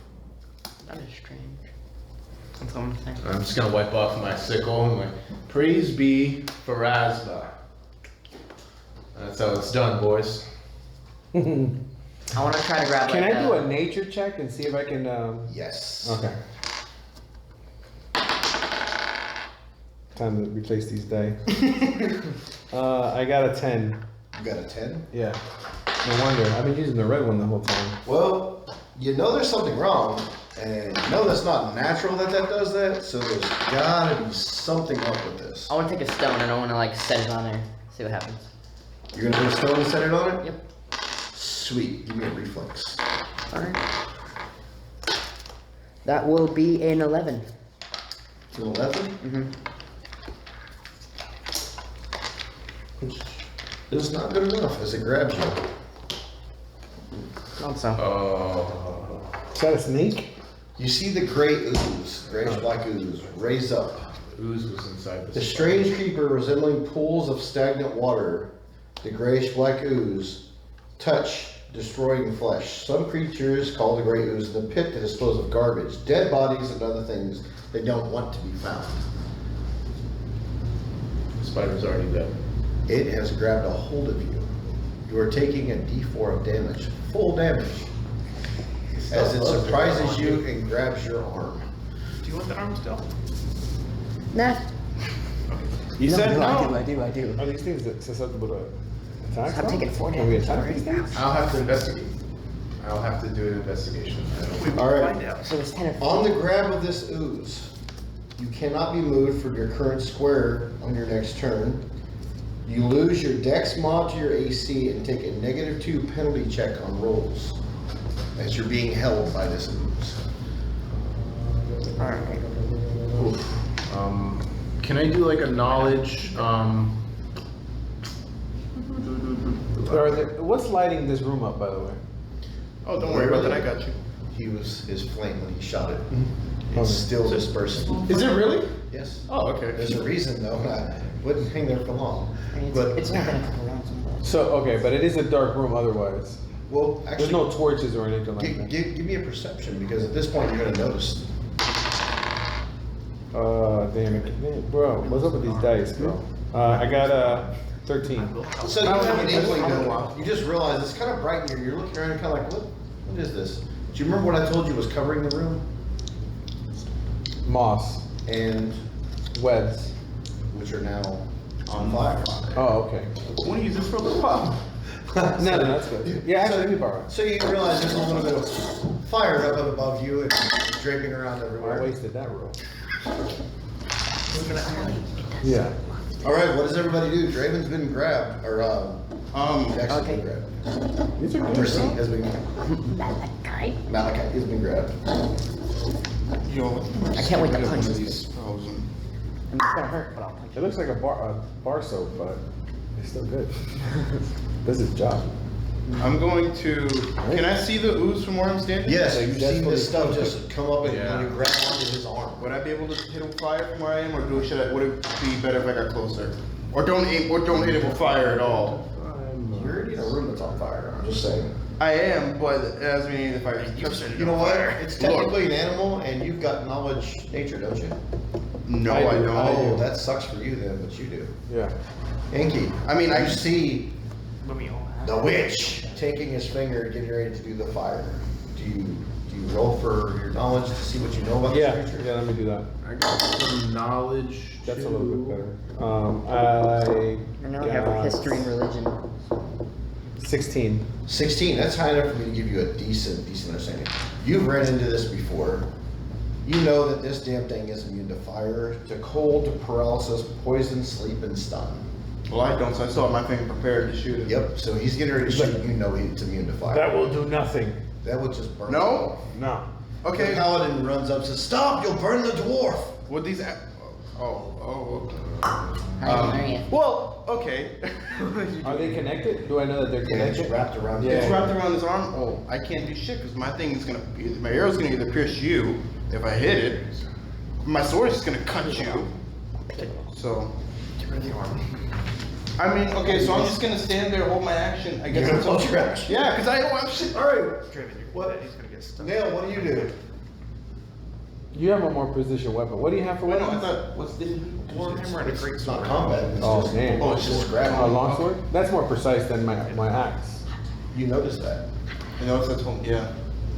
That is strange. That's what I'm saying. I'm just gonna wipe off my sickle and like, praise be for Razba. That's how it's done, boys. I want to try to grab. Can like, I do a nature check and see if I can? Yes. Okay. Time to replace these die. I got a 10. You got a 10? Yeah. No wonder. I've been using the red one the whole time. Well, you know there's something wrong, and you know that's not natural that does that, so there's gotta be something up with this. I want to take a stone and I want to like set it on there. See what happens. You're gonna put a stone and set it on it? Yep. Sweet, give me a reflex. Alright. That will be an 11. To 11? Mm-hmm. Which is not good enough as it grabs you. Not so. Oh. Is that a snake? You see the gray ooze, grayish black ooze, raise up. Ooze was inside The strange creeper resembling pools of stagnant water, the grayish black ooze, touch, destroying flesh. Some creatures call the gray ooze the pit to dispose of garbage, dead bodies, and other things they don't want to be found. Spider's already dead. It has grabbed a hold of you. You are taking a d4 of damage, full damage, as it surprises you and grabs your arm. Do you want that arm still? Nah. You said no. I do. Are these things susceptible to attacks? I'm taking 4 Can we damage. attack these things? I'll have to investigate. I'll have to do an investigation. I don't know. All right. Find out. So it's 10 of On the grab of this ooze, you cannot be moved from your current square on your next turn. You lose your dex mod to your AC and take a -2 penalty check on rolls as you're being held by this ooze. Alright. Can I do like a knowledge? What's lighting this room up, by the way? Oh, don't worry about that. I got you. His flame when he shot it. Okay. It's still dispersing. Is it really? Yes. Oh, okay. There's a reason though. I wouldn't hang there for long. It's, But it's not been a couple rounds. So, okay, but it is a dark room otherwise. well, There's actually, no torches or anything like that. give me a perception because at this point you're gonna notice. Damn it. Man, bro, what's up with these dice, bro? I got a 13. So you have an inkling though. You just realize it's kind of bright in here. You're looking around and kind of like, what is this? Do you remember what I told you was covering the room? Moss. And Webs. which are now on fire. Oh, okay. I want to use this for a little while. No, that's good. Yeah, actually, let me borrow it. So you realize there's a little bit of fire up above you and draping around I everywhere. wasted that roll. Yeah. All right, what does everybody do? Draven's been grabbed, or Jackson's been grabbed. These are good, Mercy bro. has been Malachite. Malachite has been grabbed. Yo, I can't wait to get punch one of this. these frozen. I mean, it's gonna hurt, but I'll punch It looks like a bar soap, but it's still good. Does its job. I'm going to. Can I see the ooze from where I'm standing? Yes, So you've that's seen what this it stuff feels just come up and Yeah. you grab onto his arm. Would I be able to hit him with fire from where I am, or would it be better if I got closer? Or don't hit him with fire at all. You're already in a room that's on fire, I'm just saying. I am, but it doesn't mean if I touch it. You know what? It's technically an animal and you've got knowledge nature, don't you? No, I I do. don't. Oh, that sucks for you then, but you do. Yeah. Enki, I mean, you see Let me all have The witch taking his finger, getting ready to do the fire. Do you roll for your knowledge to see what you know about Yeah, this creature? yeah, let me do that. I got some knowledge. That's a little bit better. I know we have got history and religion. 16. 16. That's high enough for me to give you a decent understanding. You've ran into this before. You know that this damn thing is immune to fire, to cold, to paralysis, poison, sleep, and stun. Well, I don't, so I still have my finger prepared to shoot it. Yep. So he's getting ready to shoot. You know it's immune to fire. That will do nothing. That would just burn. No? No. The Okay. paladin runs up and says, "Stop! You'll burn the dwarf." Would these... Oh. How are you? Well, okay. Are they connected? Do I know that they're And it's connected? wrapped around. Yeah. It's wrapped around his arm. Oh, I can't do shit because my thing is gonna... My arrow's gonna either pierce you if I hit it. My sword is just gonna cut you. So... Get rid of the armor. I mean, okay, so I'm just gonna stand there, hold my action. I guess You're gonna until- hold your action. Yeah, because I don't have shit. All right. Draven, you're What? dead. He's gonna get stuck. Nail, what do you do? You have a more precision weapon. What do you have for Wait, no, I weapons? thought, what's the... Warhammer and a great It's not sword. combat. It's Oh, just, damn. Oh, it's just grab. A longsword? That's more precise than my axe. You notice that. You know, that's home, yeah.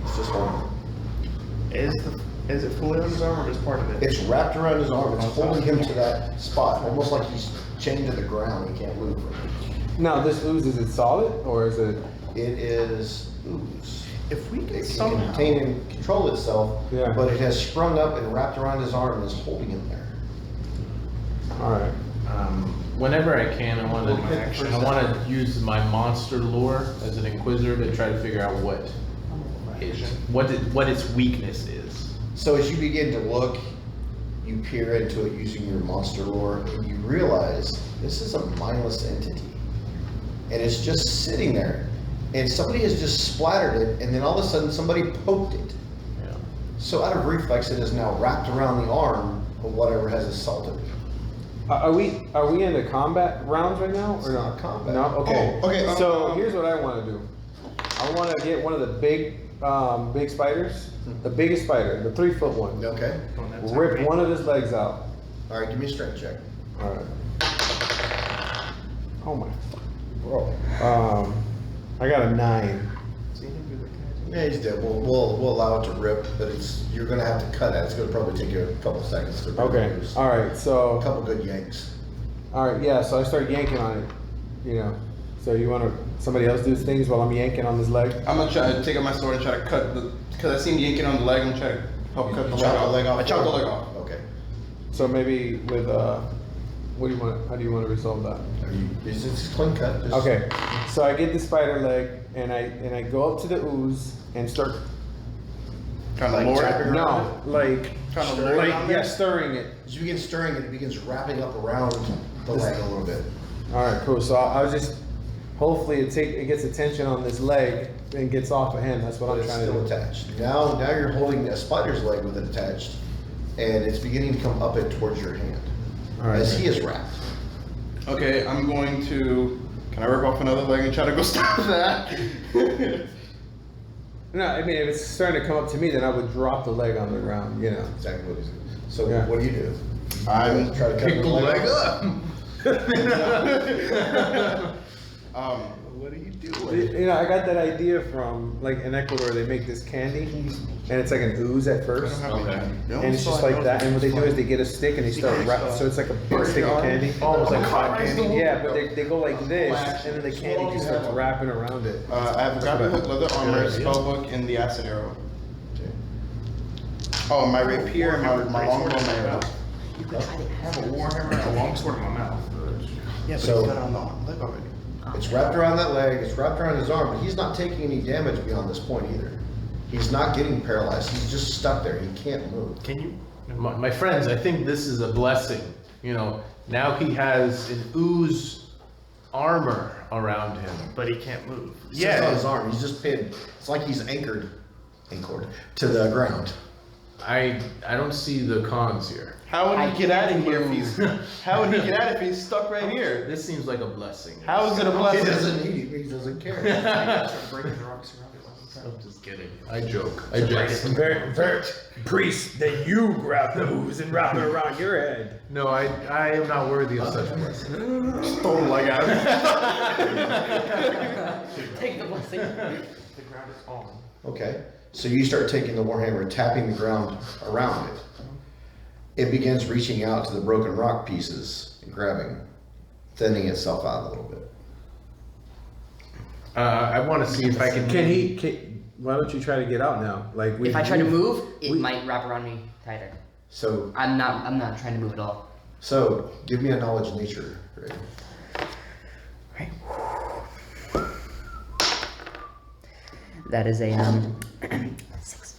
It's just one. Is it fully on his arm or just part of it? It's wrapped around his arm. It's holding him to that spot, almost like he's chained to the ground. He can't move from it. Now, this ooze, is it solid or is it? It is ooze. If we It can can somehow contain and control itself, Yeah. but it has sprung up and wrapped around his arm and is holding him there. All right. Whenever I can, I want to use my monster lore as an inquisitor to try to figure out what its weakness is. So as you begin to look, you peer into it using your monster lore, and you realize this is a mindless entity. And it's just sitting there. And somebody has just splattered it, and then all of a sudden somebody poked it. Yeah. So out of reflex, it is now wrapped around the arm of whatever has assaulted it. Are we in the combat rounds right now It's or not not? combat. No. Okay. Oh, okay, So here's what I want to do. I want to get one of the big spiders, the biggest spider, the 3-foot one. Okay. Rip one of his legs out. All right, give me a strength check. All right. Oh my, bro. I got a 9. Yeah, he's dead. We'll allow it to rip, but you're gonna have to cut it. It's gonna probably take you a couple seconds to rip Okay. loose. All right. A So. couple good yanks. All right. Yeah. So I start yanking on it. You know. So you want to somebody else do things while I'm yanking on this leg? I'm gonna try to take out my sword and try to cut the... Because I seen yanking on the leg, I'm gonna try to help cut the You chop the leg off. I chopped the leg off. Okay. So maybe with what do you want? How do you want to resolve that? It's a clean cut. Just- Okay. So I get the spider leg and I go up to the ooze and start. Trying to Like lure tapping it. No, like Trying to lure it like down yeah, there? stirring it. As you begin stirring it, it begins wrapping up around the leg a little bit. All right, cool. So I'll just hopefully it gets attention on this leg and gets off of him. That's what But I'm it's trying to still do. attached. Now you're holding a spider's leg with it attached, and it's beginning to come up it towards your hand. All right. As he is wrapped. Okay, I'm going to... Can I rip off another leg and try to go stop that? No, I mean if it's starting to come up to me, then I would drop the leg on the ground. You know. Exactly what he's doing. So Yeah. what do you do? I'm Try to cut pick the leg up. What are you doing? You know, I got that idea from like in Ecuador. They make this candy, and it's like an ooze at first. Okay. No, And it's just like that, and what they do is they get a stick and they start wrapping, so it's like a big stick of candy. Almost like cotton candy. Yeah, but they go like this, and then the candy just starts wrapping around it. I have a grappling hook, leather armor, spellbook, and the acid arrow. Oh, my rapier, and my longbow, and my arrow. I have a warhammer and a longsword in my mouth. Yeah, but So- he's got it on the leg already. It's wrapped around that leg, it's wrapped around his arm, but he's not taking any damage beyond this point either. He's not getting paralyzed, he's just stuck there, he can't move. Can you? My friends, I think this is a blessing. You know, now he has an ooze armor around him. But he can't move. It's just on his arm, he's just pinned. It's like he's anchored to the ground. I don't see the cons here. How would he get out of here if he's... How would he get out if he's stuck right here? This seems like a blessing. How is it a He blessing? doesn't need it, he doesn't care. Start breaking the rocks around it. I'm just kidding. I joke. I jest. Very, priest, then you grab the ooze and wrap it around your head. No, I am not worthy of such blessing. Stone like out. Take the blessing. The ground is on. Okay, so you start taking the warhammer, tapping the ground around it. It begins reaching out to the broken rock pieces and grabbing, thinning itself out a little bit. I want to see if I can. Why don't you try to get out now? Like, If I try to move, it might wrap around me tighter. So, I'm not trying to move at all. so give me a knowledge nature. Right? Right. That is a 6.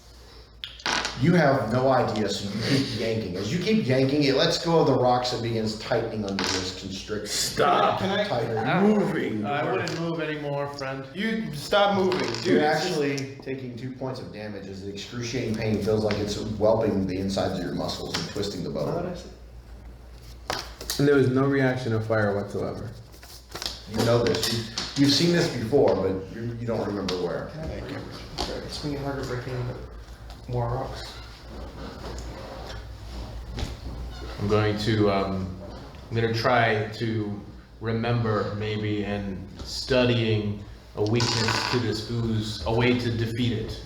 You have no idea, so you keep yanking. As you keep yanking, it lets go of the rocks and begins tightening under this constrictor. Stop Tighter. moving. I wouldn't move anymore, friend. You stop moving, dude. You're actually taking 2 points of damage as the excruciating pain feels like it's whelping the insides of your muscles and twisting the bone. And there was no reaction of fire whatsoever. You know this. You've seen this before, but you don't remember where. Swinging harder, breaking more rocks. I'm going to try to remember maybe and studying a weakness to this ooze, a way to defeat it.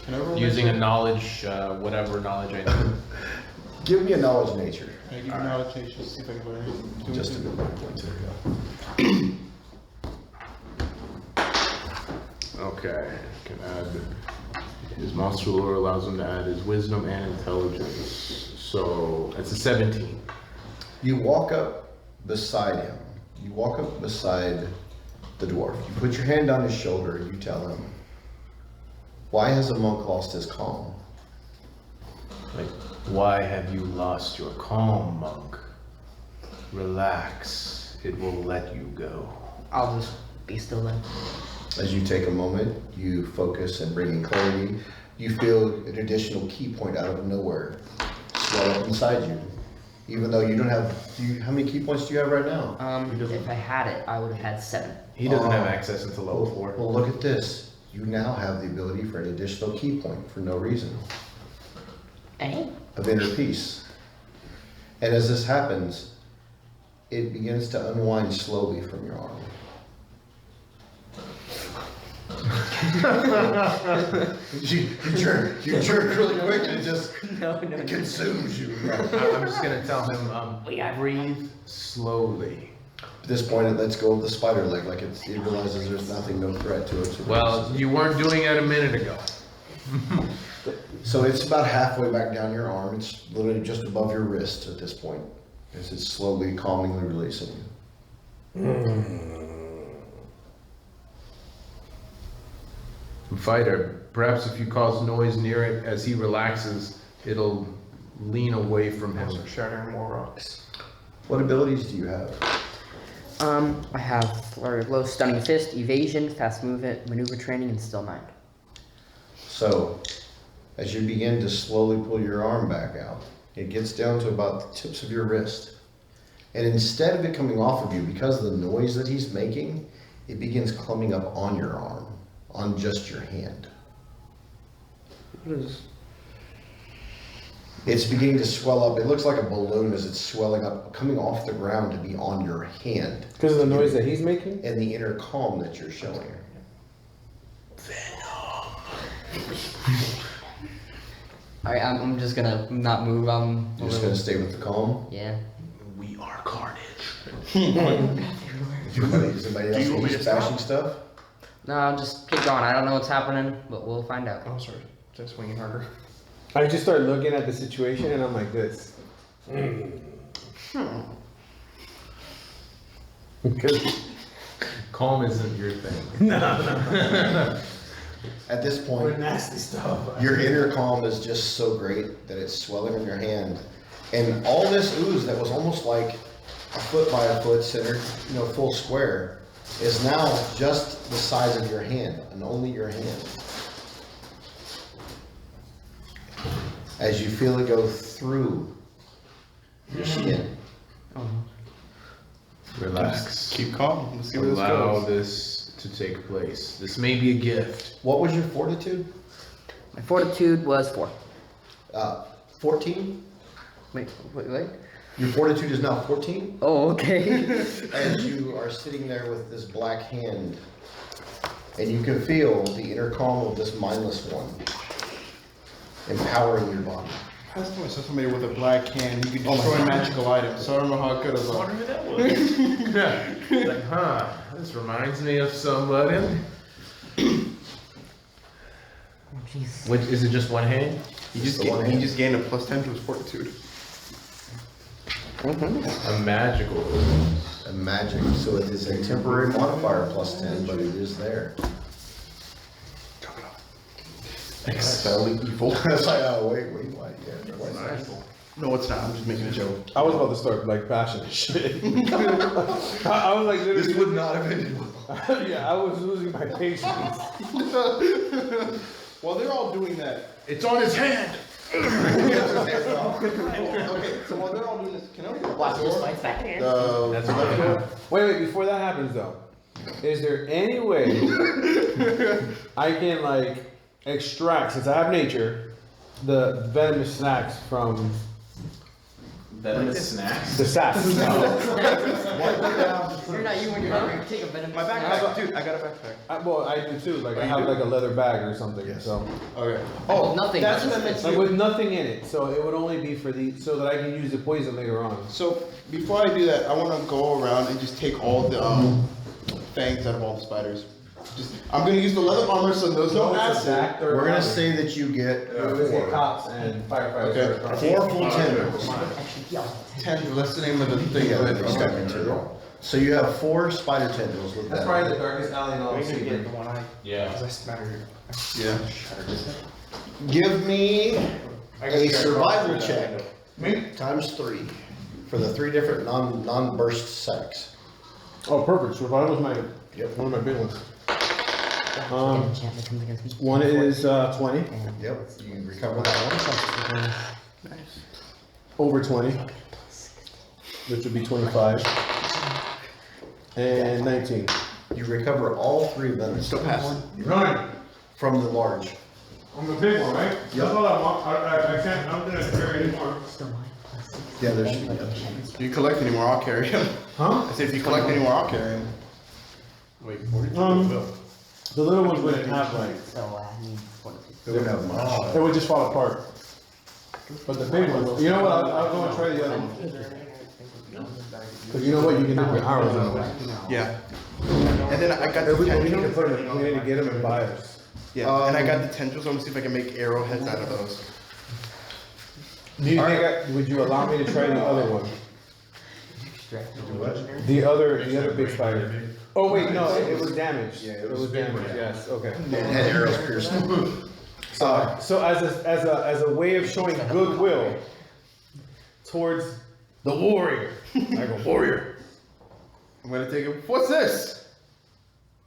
Can I roll Using a nature? knowledge, whatever knowledge I know. Give me a knowledge nature. Can I give you knowledge nature? See if I can learn. Just a good point. There you go. Okay, can add his monster lore allows him to add his wisdom and intelligence. So that's a 17. You walk up beside him. You walk up beside the dwarf. You put your hand on his shoulder and you tell him, "Why has a monk lost his calm?" Like, why have you lost your calm, monk? Relax, it will let you go. I'll just be still then. As you take a moment, you focus and bring in clarity. You feel an additional key point out of nowhere swell up inside you. Even though you don't have, how many key points do you have right now? If I had it, I would have had 7. He doesn't have access until level 4. Well, look at this. You now have the ability for an additional key point for no reason. Eh? Of inner peace. And as this happens, it begins to unwind slowly from your arm. you jerk really quick and it just it consumes you. I'm just gonna tell him, breathe slowly. At this point, it lets go of the spider leg, like it realizes there's nothing, no threat to it. So Well, you weren't doing it a minute ago. So it's about halfway back down your arm. It's literally just above your wrist at this point, as it's slowly, calmingly releasing. Fighter, perhaps if you cause noise near it as he relaxes, it'll lean away from him. Also shattering more rocks. What abilities do you have? I have Flurry of Blows, Stunning Fist, Evasion, Fast Movement, Maneuver Training, and Still Mind. So, as you begin to slowly pull your arm back out, it gets down to about the tips of your wrist. And instead of it coming off of you, because of the noise that he's making, it begins clumping up on your arm, on just your hand. It's beginning to swell up. It looks like a balloon as it's swelling up, coming off the ground to be on your hand. Because of the noise that he's making? And the inner calm that you're showing. Alright, I'm just gonna not move. You're just gonna stay with the calm? Yeah. We are carnage. Somebody else keeps bashing stuff? No, just keep going. I don't know what's happening, but we'll find out. Oh, sorry. Just swinging harder. I just start looking at the situation and I'm like this. Calm isn't your thing. At this point, nasty stuff. your inner calm is just so great that it's swelling on your hand. And all this ooze that was almost like a foot by a foot centered, full square, is now just the size of your hand, and only your hand. As you feel it go through your skin. Relax. Keep calm. Let's see where this Allow goes. this to take place. This may be a gift. What was your fortitude? My fortitude was 4. 14? Wait, wait. Your fortitude is now 14? Oh, okay. As you are sitting there with this black hand, and you can feel the inner calm of this mindless one empowering your body. Last time I saw somebody with a black hand, he could destroy magical items, so I don't know how good of I a... wonder who that was. Like, huh, this reminds me of somebody. Jeez. Which, is it just one hand? He the one hand. just gained a +10 to his fortitude. A magical. A magic, so it is a temporary modifier +10, but it is there. Expel evil. That's like, oh, wait, what? Yeah, what's that? No, it's not. I'm just making a joke. I was about to start like passionate shit. I was like literally. This would not have ended well. Yeah, I was losing my patience. While they're all doing that, it's on his hand! Okay, so while they're all doing this, can I open the Watch this door? fight back. That's what I Wait, before that happens though, is there any way I can like extract, since I have nature, the venomous snacks from Venomous snacks? the sap? You're not you when you're hungry. Take a venom. My backpack, dude, I got a backpack. Well, I do too. Like I have like a leather bag or something. Yes. So Okay. Oh, nothing. That's what I meant like to with nothing in it, so it would only be for the so that I can use the poison later on. So, before I do that, I want to go around and just take all the fangs out of all the spiders. I'm going to use the leather armor so there's no acid. We're gonna say that you get cops and firefighters. Okay. 4 full tendrils. 10, that's the name of the thing. Yeah, Okay. that's got material. So you have 4 spider tendrils with That's that. probably the darkest alley in all of I'm gonna get the Sebring. one eye. Yeah. Because I spattered it. Yeah. Give me a survival check. Times 3 for the 3 different non-burst sacks. Oh, perfect. Survival's my Yep. one of my big ones. Enchantment comes against me. One is 20, Yep. You recover that one. over 20, which would be 25, and 19. You recover all 3 venomous Still pass. Run! from the large. I'm the big one, right? Yep. all I want. I can't. I'm gonna carry anymore. Still mine. Yeah, there's. If you collect any more, I'll carry him. Huh? I said if you collect any more, I'll carry him. Wait, 42? The little ones wouldn't have like. So I need fortitude. They wouldn't have much. It would just fall apart. But the big ones, you know what? I'll go and try the other one. Because you know what? You can do with arrows on it. Yeah. And then I got the We need to tendrils. put them. We need to get them and buy us. Yeah. And I got the tendrils. I'm gonna see if I can make arrowheads out of those. Do you think would you allow me to try the other one? The other big spider. Oh wait, no, it was damaged. Yeah, it was damaged. Yes, okay. It had arrows pierced. So as a way of showing goodwill towards the warrior, I go warrior. I'm gonna take it. What's this?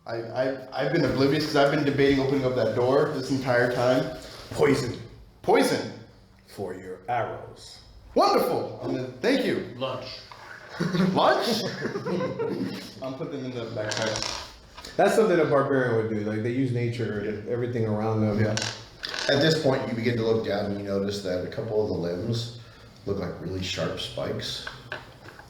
I've been oblivious because I've been debating opening up that door this entire time. Poison Poison. for your arrows. Wonderful. Thank you. Lunch. Lunch? I'll put them in the backpack. That's something a barbarian would do. Like they use nature and everything around them. Yeah. At this point, you begin to look down and you notice that a couple of the limbs look like really sharp spikes,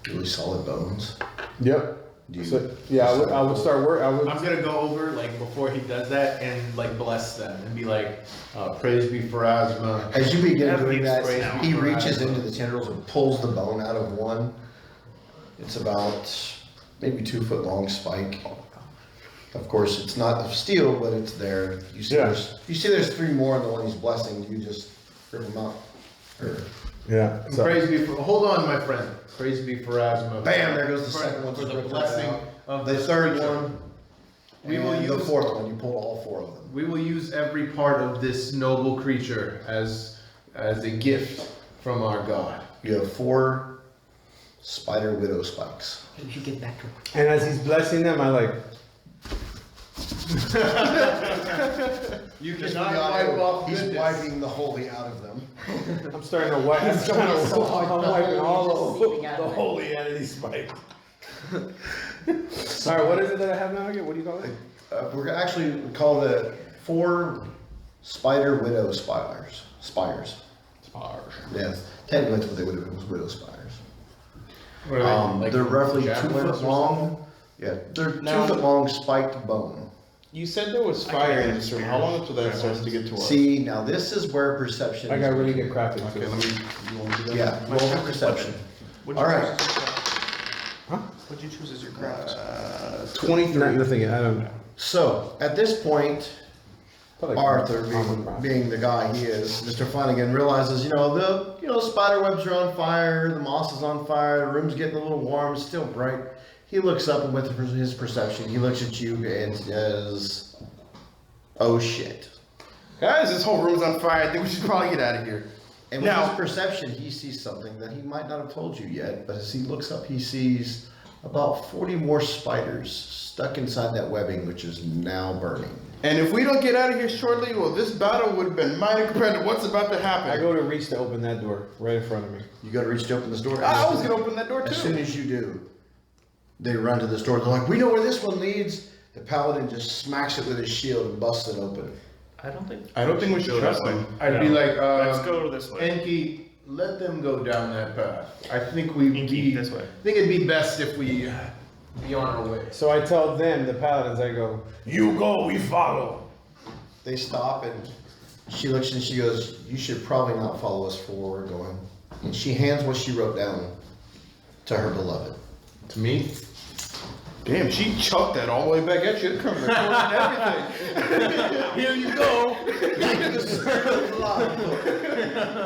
really solid bones. Yep. Do you- So, yeah, I would start work. I'm gonna go over, like, before he does that, and, like, bless them, and be like, praise be for Asma. As you begin That doing leaves that, space now he for reaches Asma. into the tendrils and pulls the bone out of one. It's about maybe 2 foot long spike. Of course, it's not of steel, but it's there. You see, Yeah. there's 3 more in the one he's blessing. You just rip them out. Or, Yeah. So, Praise be for, hold on, my friend. Praise be for Asma. bam! There goes the For- second one. For just the ripped right blessing out. of The this third creature. one. We will and the use- 4th one. You pulled all 4 of them. We will use every part of this noble creature as a gift from our God. You have 4 spider widow spikes. You should get back to work. and as he's blessing them, I like. You Just cannot for the wipe audio, off he's goodness. wiping the holy out of them. I'm starting to wipe. I'm trying to. so I'm the wiping all holy is seeping out the of it. holy out of these spikes. All right, what is it that I have now again? What do you call it? we're actually call it 4 spider widow spires. Spires. Yes. Technically, that's what they would have been, was widow spires. What are they, like They're roughly 2 javelins foot or long. Yeah, they're 2 Now- foot long spiked bone. You said there was fire in this room. How long until that starts to get to us? See, now this is where perception. I got really good crafting Okay, too. let me. You want me to do that? Yeah, roll for perception. What'd All you right. choose as your craft? Huh? What'd you choose as your craft? 23. Nothing. I don't know. So at this point, Felt like Arthur, common craft. being the guy he is, Mr. Flanagan realizes, the spider webs are on fire, the moss is on fire, the room's getting a little warm, it's still bright. He looks up and with his perception, he looks at you and says, "Oh shit!" Guys, this whole room's on fire. I think we should probably get out of here. And with Now- his perception, he sees something that he might not have told you yet. But as he looks up, he sees about 40 more spiders stuck inside that webbing, which is now burning. And if we don't get out of here shortly, well, this battle would have been minor compared to what's about to happen. I go to reach to open that door right in front of me. You got to reach to open this door. I was gonna open that door As soon too. as you do, they run to this door. They're like, "We know where this one leads." The paladin just smacks it with his shield and busts it open. I don't think we should go trust that way. them. I'd be like, Let's go this way. Enki, let them go down that path. I think we Enki, this way. I think it'd be best if we Be on our way. So I tell them, the paladins, I go, You go, we follow. They stop and she looks and she goes, "You should probably not follow us for where we're going." And she hands what she wrote down to her beloved. To me? Damn, she chucked that all the way back at you. It comes recording everything. Here you go.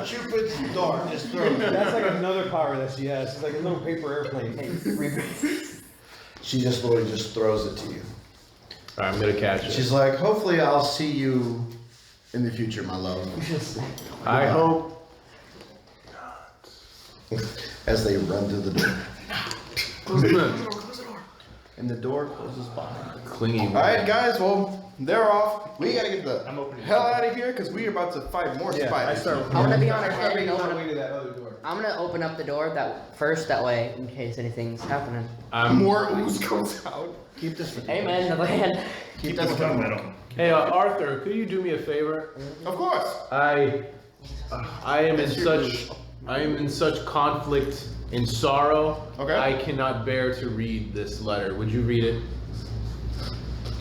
Cupid's dart is thrown. that's like another power that she has. She's like a little paper airplane. She just literally just throws it to you. Alright, I'm gonna catch it. She's like, "Hopefully I'll see you in the future, my love." I hope. As they run to the door. And the door closes behind them. Clingy. All right, guys. Well, they're off. We gotta get the I'm opening hell out of here because we're about to fight more Yeah, I spiders. start. I'm gonna be on our I head. bring and you open on the up- way to that other door. I'm gonna open up the door that way in case anything's happening. More ooze comes out. Keep this for Hey man, the land. Keep That's that for metal. Hey, Arthur, could you do me a favor? Of course. I am in such conflict and sorrow. Okay. I cannot bear to read this letter. Would you read it?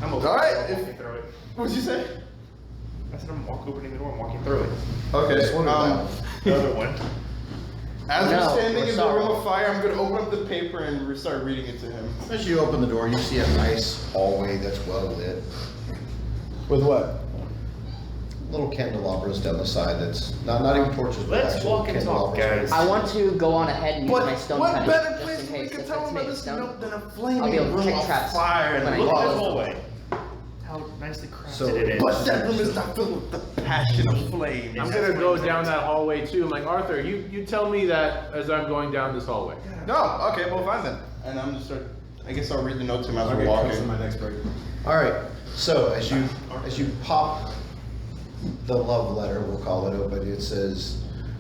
I'm All right, I'm if- walking through it. What'd you say? I said I'm opening the door. I'm walking through it. Okay. The other one. As No, we're standing we're in the room sorry. of fire, I'm gonna open up the paper and start reading it to him. As you open the door, you see a nice hallway that's well lit. With what? Little candelabras down the side that's not even torches, but Let's actual walk and talk, candelabras. guys. I want to go on ahead and use But my stone what cutting, better just place in we case could if tell it's him me, about this stone. note than a I'll be flaming able to room kick of traps fire when and I Look at close this them. hallway. How nicely crafted So- it is. But that room is not filled with the passion of flame. I'm gonna go down that hallway too. I'm like, Arthur, you tell me that as I'm going down this hallway. No, okay, well fine then. And I'm just start. I guess I'll read the note to him as I'll we're get close to walking. my next break. All right. So as you pop the love letter, we'll call it open, it says,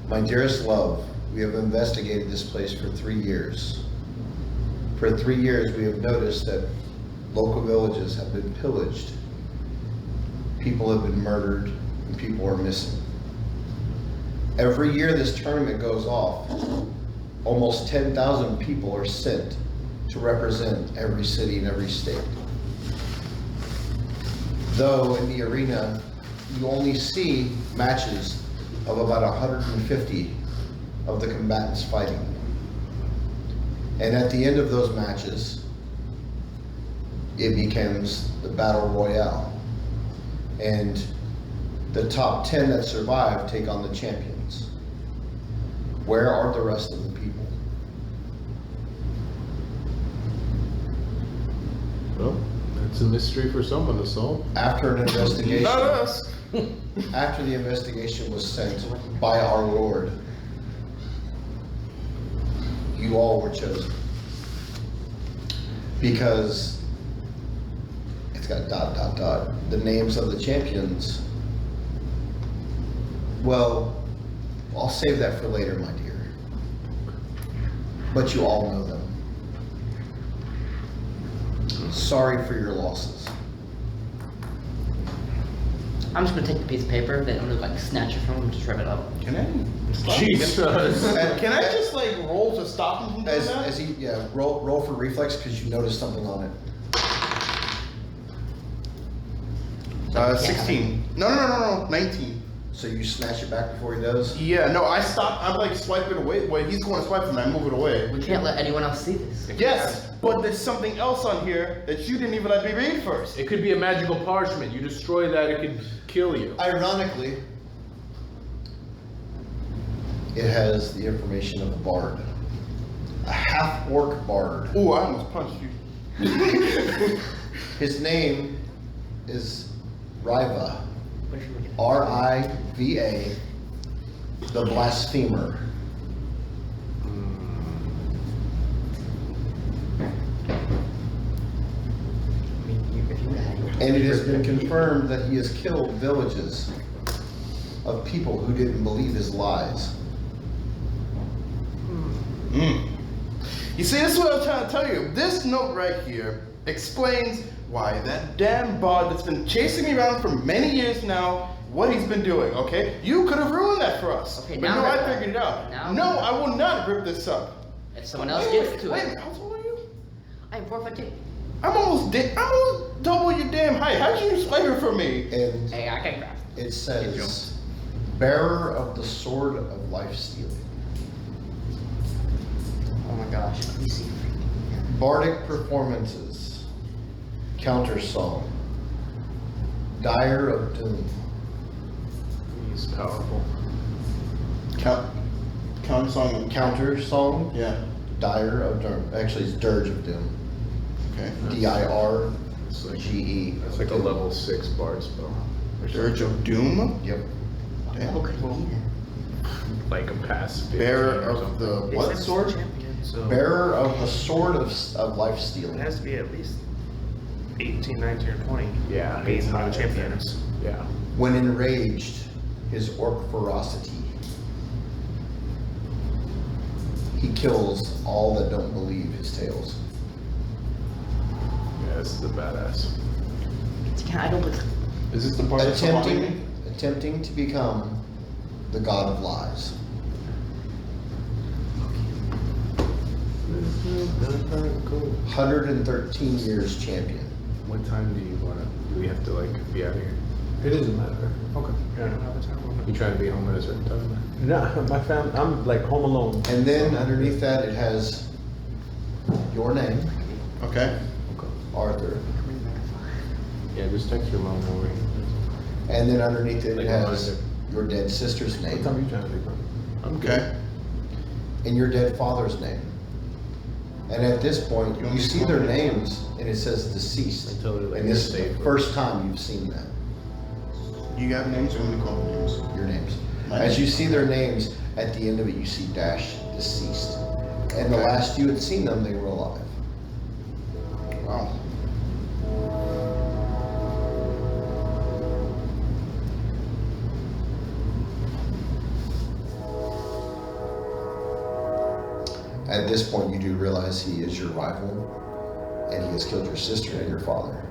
"My dearest love, we have investigated this place for 3 years. For 3 years, we have noticed that local villages have been pillaged. People have been murdered and people are missing. Every year this tournament goes off, almost 10,000 people are sent to represent every city and every state. Though in the arena, you only see matches of about 150 of the combatants fighting. And at the end of those matches, it becomes the battle royale. And the top 10 that survive take on the champions. Where are the rest of the people?" Well, that's a mystery for someone to solve. After an investigation, Not us. after the investigation was sent by our Lord, you all were chosen. Because it's got ... The names of the champions, well, I'll save that for later, my dear. But you all know them. Sorry for your losses. I'm just gonna take the piece of paper, then I'm gonna like snatch it from him and just rip it up. Can I? Stop? Jesus. Can I just like roll to stop him from doing that? As he, yeah, roll for reflex because you noticed something on it. 16. No, 19. So you snatch it back before he does? Yeah, no, I stop. I'm like swiping away. Wait, he's going to swipe and I move it away. We can't let anyone else see this. Yes, but there's something else on here that you didn't even let me read first. It could be a magical parchment. You destroy that, it could kill you. Ironically, it has the information of a bard. A half-orc bard. Ooh, I almost punched you. His name is Riva. What should we get? R-I-V-A, the blasphemer. And it has been confirmed that he has killed villages of people who didn't believe his lies. You see, this is what I'm trying to tell you. This note right here explains why that damn bard that's been chasing me around for many years now, what he's been doing, okay? You could have ruined that for us. Okay, but now no, rip I it figured it out. Now No, rip it. I will not rip this up. If someone else gets to Wait, it, how tall are you? I am 4'2". I'm almost double your damn height. How'd you swipe it for me? And Hey, I can grab. it says, bearer of the sword of life stealing. Oh my gosh. Let me see. Bardic performances. Counter song. Dire of doom. He's powerful. Count song. Counter song. Yeah. Dire of doom. Actually, it's dirge of doom. Okay. D-I-R-G-E. That's like a level 6 bard spell. Dirge of Doom. Yep. Damn. Okay. Like a pass. Bearer of the what It's sword? champion, so Bearer of the sword of life it stealing. has to be at least 18, 19, or 20. Yeah, Being it's one of high. the champions. Yeah. When enraged, his orc ferocity. He kills all that don't believe his tales. Yeah, this is a badass. I don't believe. Is this the part that's behind me? Attempting to become the god of lies. Cool. 113 years champion. What time do you wanna, do we have to like be out of here? It doesn't matter. Okay. You trying to be home at a certain time? No, my family, I'm like home alone. And then underneath that it has your name, Okay. Arthur. Yeah, just text your mom over here. And then underneath it, Like it a has reminder. your dead sister's What name time are you trying to be from? Okay. and your dead father's name. And at this point, you see their names and it says deceased. Until they're like And this is safe. the first time you've seen that, You got names or only call them names? your names. My As name. you see their names, at the end of it, you see dash deceased. And the Okay. last you had seen them, they were alive. Wow. At this point, you do realize he is your rival, and he has killed your sister and your father.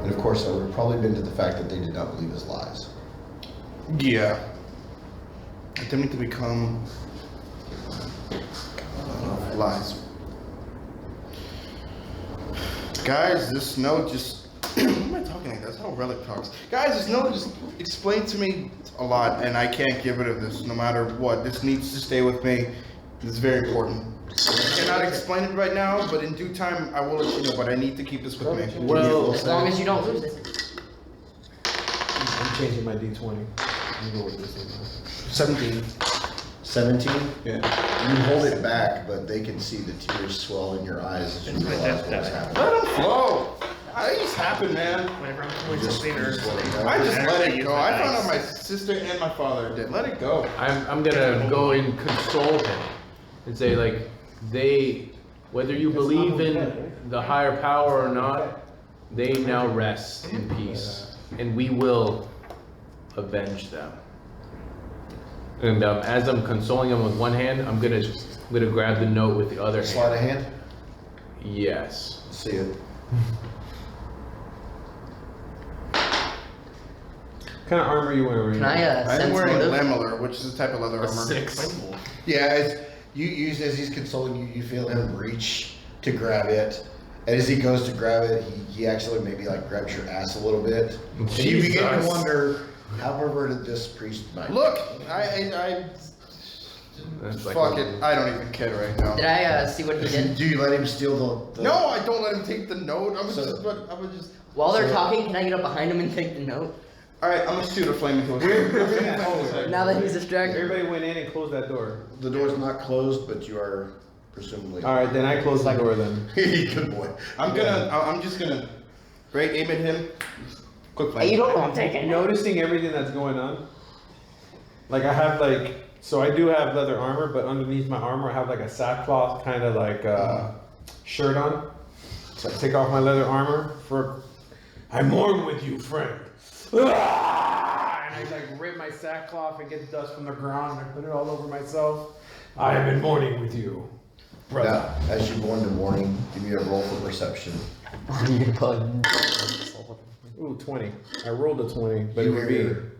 And of course, that would have probably been to the fact that they did not believe his lies. Yeah. Attempting to become lies. Guys, this note just what am I talking like? That's how Relic talks. Guys, this note just explained to me a lot, and I can't get rid of this no matter what. This needs to stay with me. This is very important. I cannot explain it right now, but in due time I will let you know. But I need to keep this with me. Well, As long as you don't lose it. I'm changing my D20. I'm going with this one. 17. 17? Yeah. You hold it back, but they can see the tears swell in your eyes as you realize what's happening. Let them flow. These happen, man. Whenever I'm doing something or I just let it go. I found out my sister and my father did. Let it go. I'm gonna go and console him and say like, whether you believe in the higher power or not, they now rest in peace, and we will avenge them. And as I'm consoling him with one hand, I'm gonna grab the note with the other Slide a hand. hand? Yes. See it. kind of armor you wearing? Can I I'm sense wearing motive? lamellar, which is a type of leather armor. 6. Yeah, as he's consoling you, you feel him reach to grab it. And as he goes to grab it, he actually maybe like grabs your ass a little bit. And you begin to Jesus. wonder how perverted this priest might be. Look, I That's like fuck it. I don't even care right now. Did I see what he did? Do you let him steal the No, I don't let him take the note. I would just. While they're So- talking, can I get up behind him and take the note? All right, I'm gonna shoot a flaming torch. Now that he's distracted. Everybody went in and closed that door. The door's not closed, but you are presumably. All right, then I close the door then. Good boy. I'm just gonna great aim at him. Quick flame. Hey, you don't know I'm taking. Noticing everything that's going on. Like I have so I do have leather armor, but underneath my armor I have like a sackcloth kind of like shirt on. So I take off my leather armor I mourn with you, friend. Ah! And I like rip my sackcloth and get dust from the ground and I put it all over myself. I have been mourning with you, brother. Now, as you go into mourning, give me a roll for perception. Ooh, 20. I rolled a 20, but it You would be hear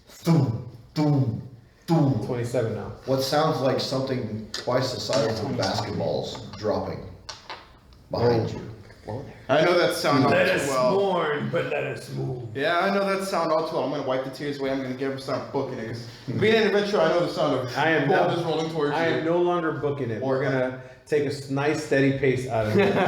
thum, thum, thum. 27 now. What sounds like something twice the size of basketballs dropping behind you. I know that sound all too well. mourn, but let us move. Yeah, I know that sound all too well. I'm gonna wipe the tears away. I'm gonna get him start booking it. 'Cause being an adventurer, I know the sound of I am boulders rolling towards I you. am no longer booking it. We're gonna take a nice steady pace out of it. Oh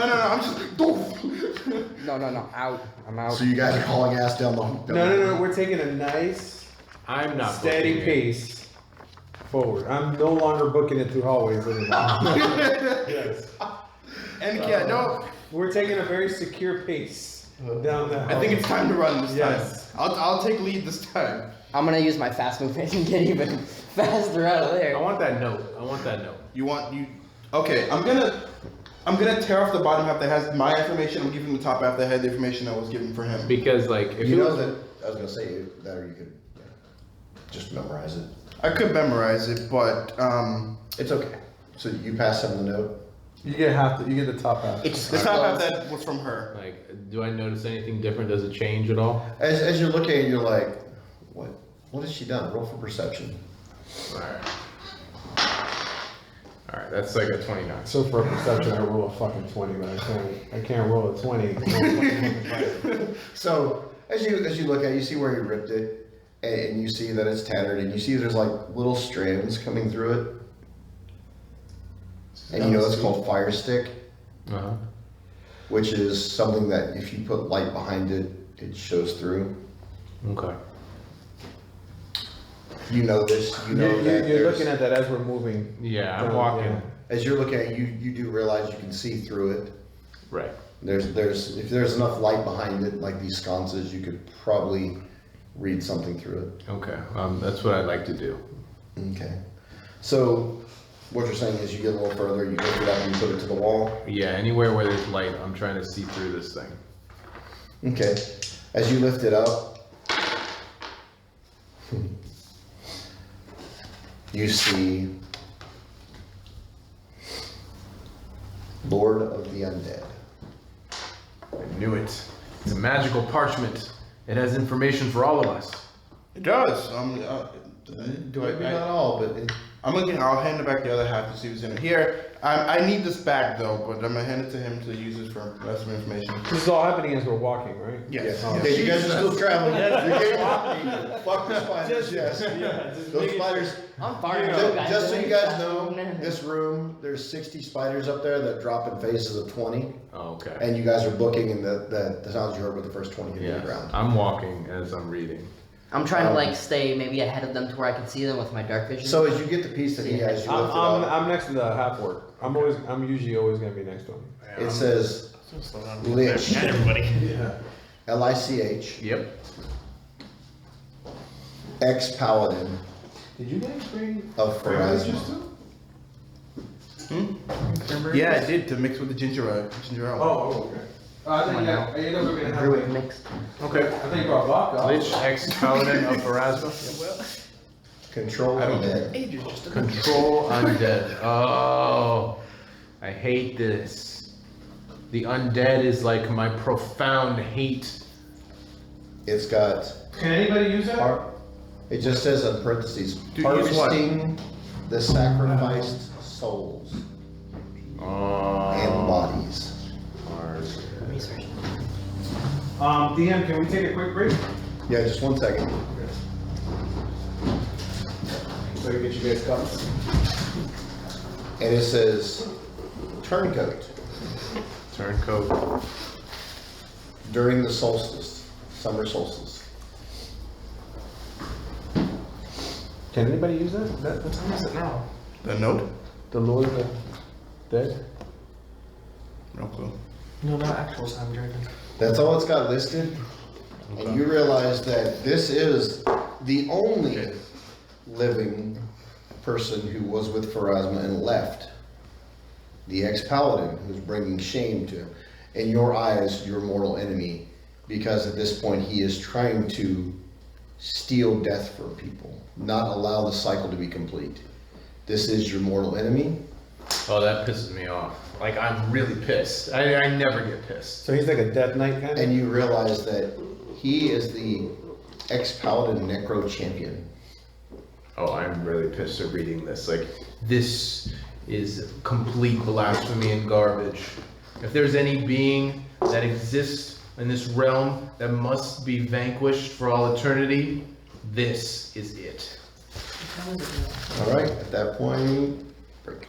no! I'm just. Doof. No, out. I'm out. So you guys are hauling ass down the. No. We're taking a nice I'm not steady booking it. pace forward. I'm no longer booking it through hallways anymore. Yes. And yeah, no. We're taking a very secure pace down the hallway. I think it's time to run this Yes. time. I'll take lead this time. I'm gonna use my fast movement and get even faster out of I there. want that note. Okay, I'm gonna tear off the bottom half that has my information. I'm giving the top half that had the information I was given for him. Because like if You it know was, that I was gonna say that, or you could just memorize it. I could memorize it, but It's okay. So you pass him the note. You get the top half. It's the top half that was from her. like, do I notice anything different? Does it change at all? As you're looking, you're like, what has she done? Roll for perception. All right, that's like a 29. So for a perception, I roll a fucking 20, but I can't roll a 20. So as you look at it, you see where he ripped it, and you see that it's tattered, and you see there's like little strands coming through it, and you know it's called fire stick, Uh-huh. which is something that if you put light behind it, it shows through. Okay. You know this. You know that You're there's- looking at that as we're moving. Yeah, I'm down, walking. yeah. As you're looking at it, you do realize you can see through it. Right. If there's enough light behind it, like these sconces, you could probably read something through it. Okay. That's what I'd like to do. Okay. So what you're saying is you get a little further, you lift it up and you put it to the wall. Yeah, anywhere where there's light, I'm trying to see through this thing. Okay. As you lift it up, you see Lord of the Undead. I knew it. It's a magical parchment. It has information for all of us. It does. Maybe not all, but I'll hand it back the other half to see what's in it. Here, I need this bag though, but I'm gonna hand it to him to use it for the rest of the information. This is all happening as we're walking, right? Yes. Oh. okay, you guys are still traveling. You're getting walking. Fuck the spiders, yes. Those spiders. I'm firing Just, up, guys. just so you guys know, this room, there's 60 spiders up there that drop in phases of 20, Oh, okay. and you guys are booking, and the sounds you heard were the first 20 hitting Yeah. the ground. I'm walking as I'm reading. I'm trying to like stay maybe ahead of them to where I can see them with my dark vision. So as you get the piece that he has, you lift it up. I'm next to the half orc. I'm usually always gonna be next to him. It says Lich, Yeah. Lich, Yep. ex-paladin Did you guys bring of Pharasma. Yeah, I did to mix with the ginger ale. Oh, okay. I think you guys were gonna have Brew it like, mixed. Okay. I think you brought vodka. Lich ex-paladin of Pharasma. Control undead. Control undead. Oh, I hate this. The undead is like my profound hate. It's got, Can anybody use that? it just says in parentheses, Dude, use what? harvesting the sacrificed souls and bodies. Research. DM, can we take a quick break? Yeah, just 1 second. So we get you guys cups. And it says turncoat Turncoat. during the solstice, summer solstice. Can anybody use that? What time is it now? The note? The Lord of the Dead? No clue. No, not actual time, Dragon. That's all it's got listed. And you realize that this is the only living person who was with Pharasma and left. The ex-paladin who's bringing shame to him. In your eyes, your mortal enemy, because at this point he is trying to steal death from people, not allow the cycle to be complete. This is your mortal enemy. Oh, that pisses me off. Like, I'm really pissed. I never get pissed. So he's like a Death Knight kind of? And you realize that he is the ex-paladin necro champion. Oh, I'm really pissed at reading this. Like, this is complete blasphemy and garbage. If there's any being that exists in this realm that must be vanquished for all eternity, this is it. All right, at that point, break.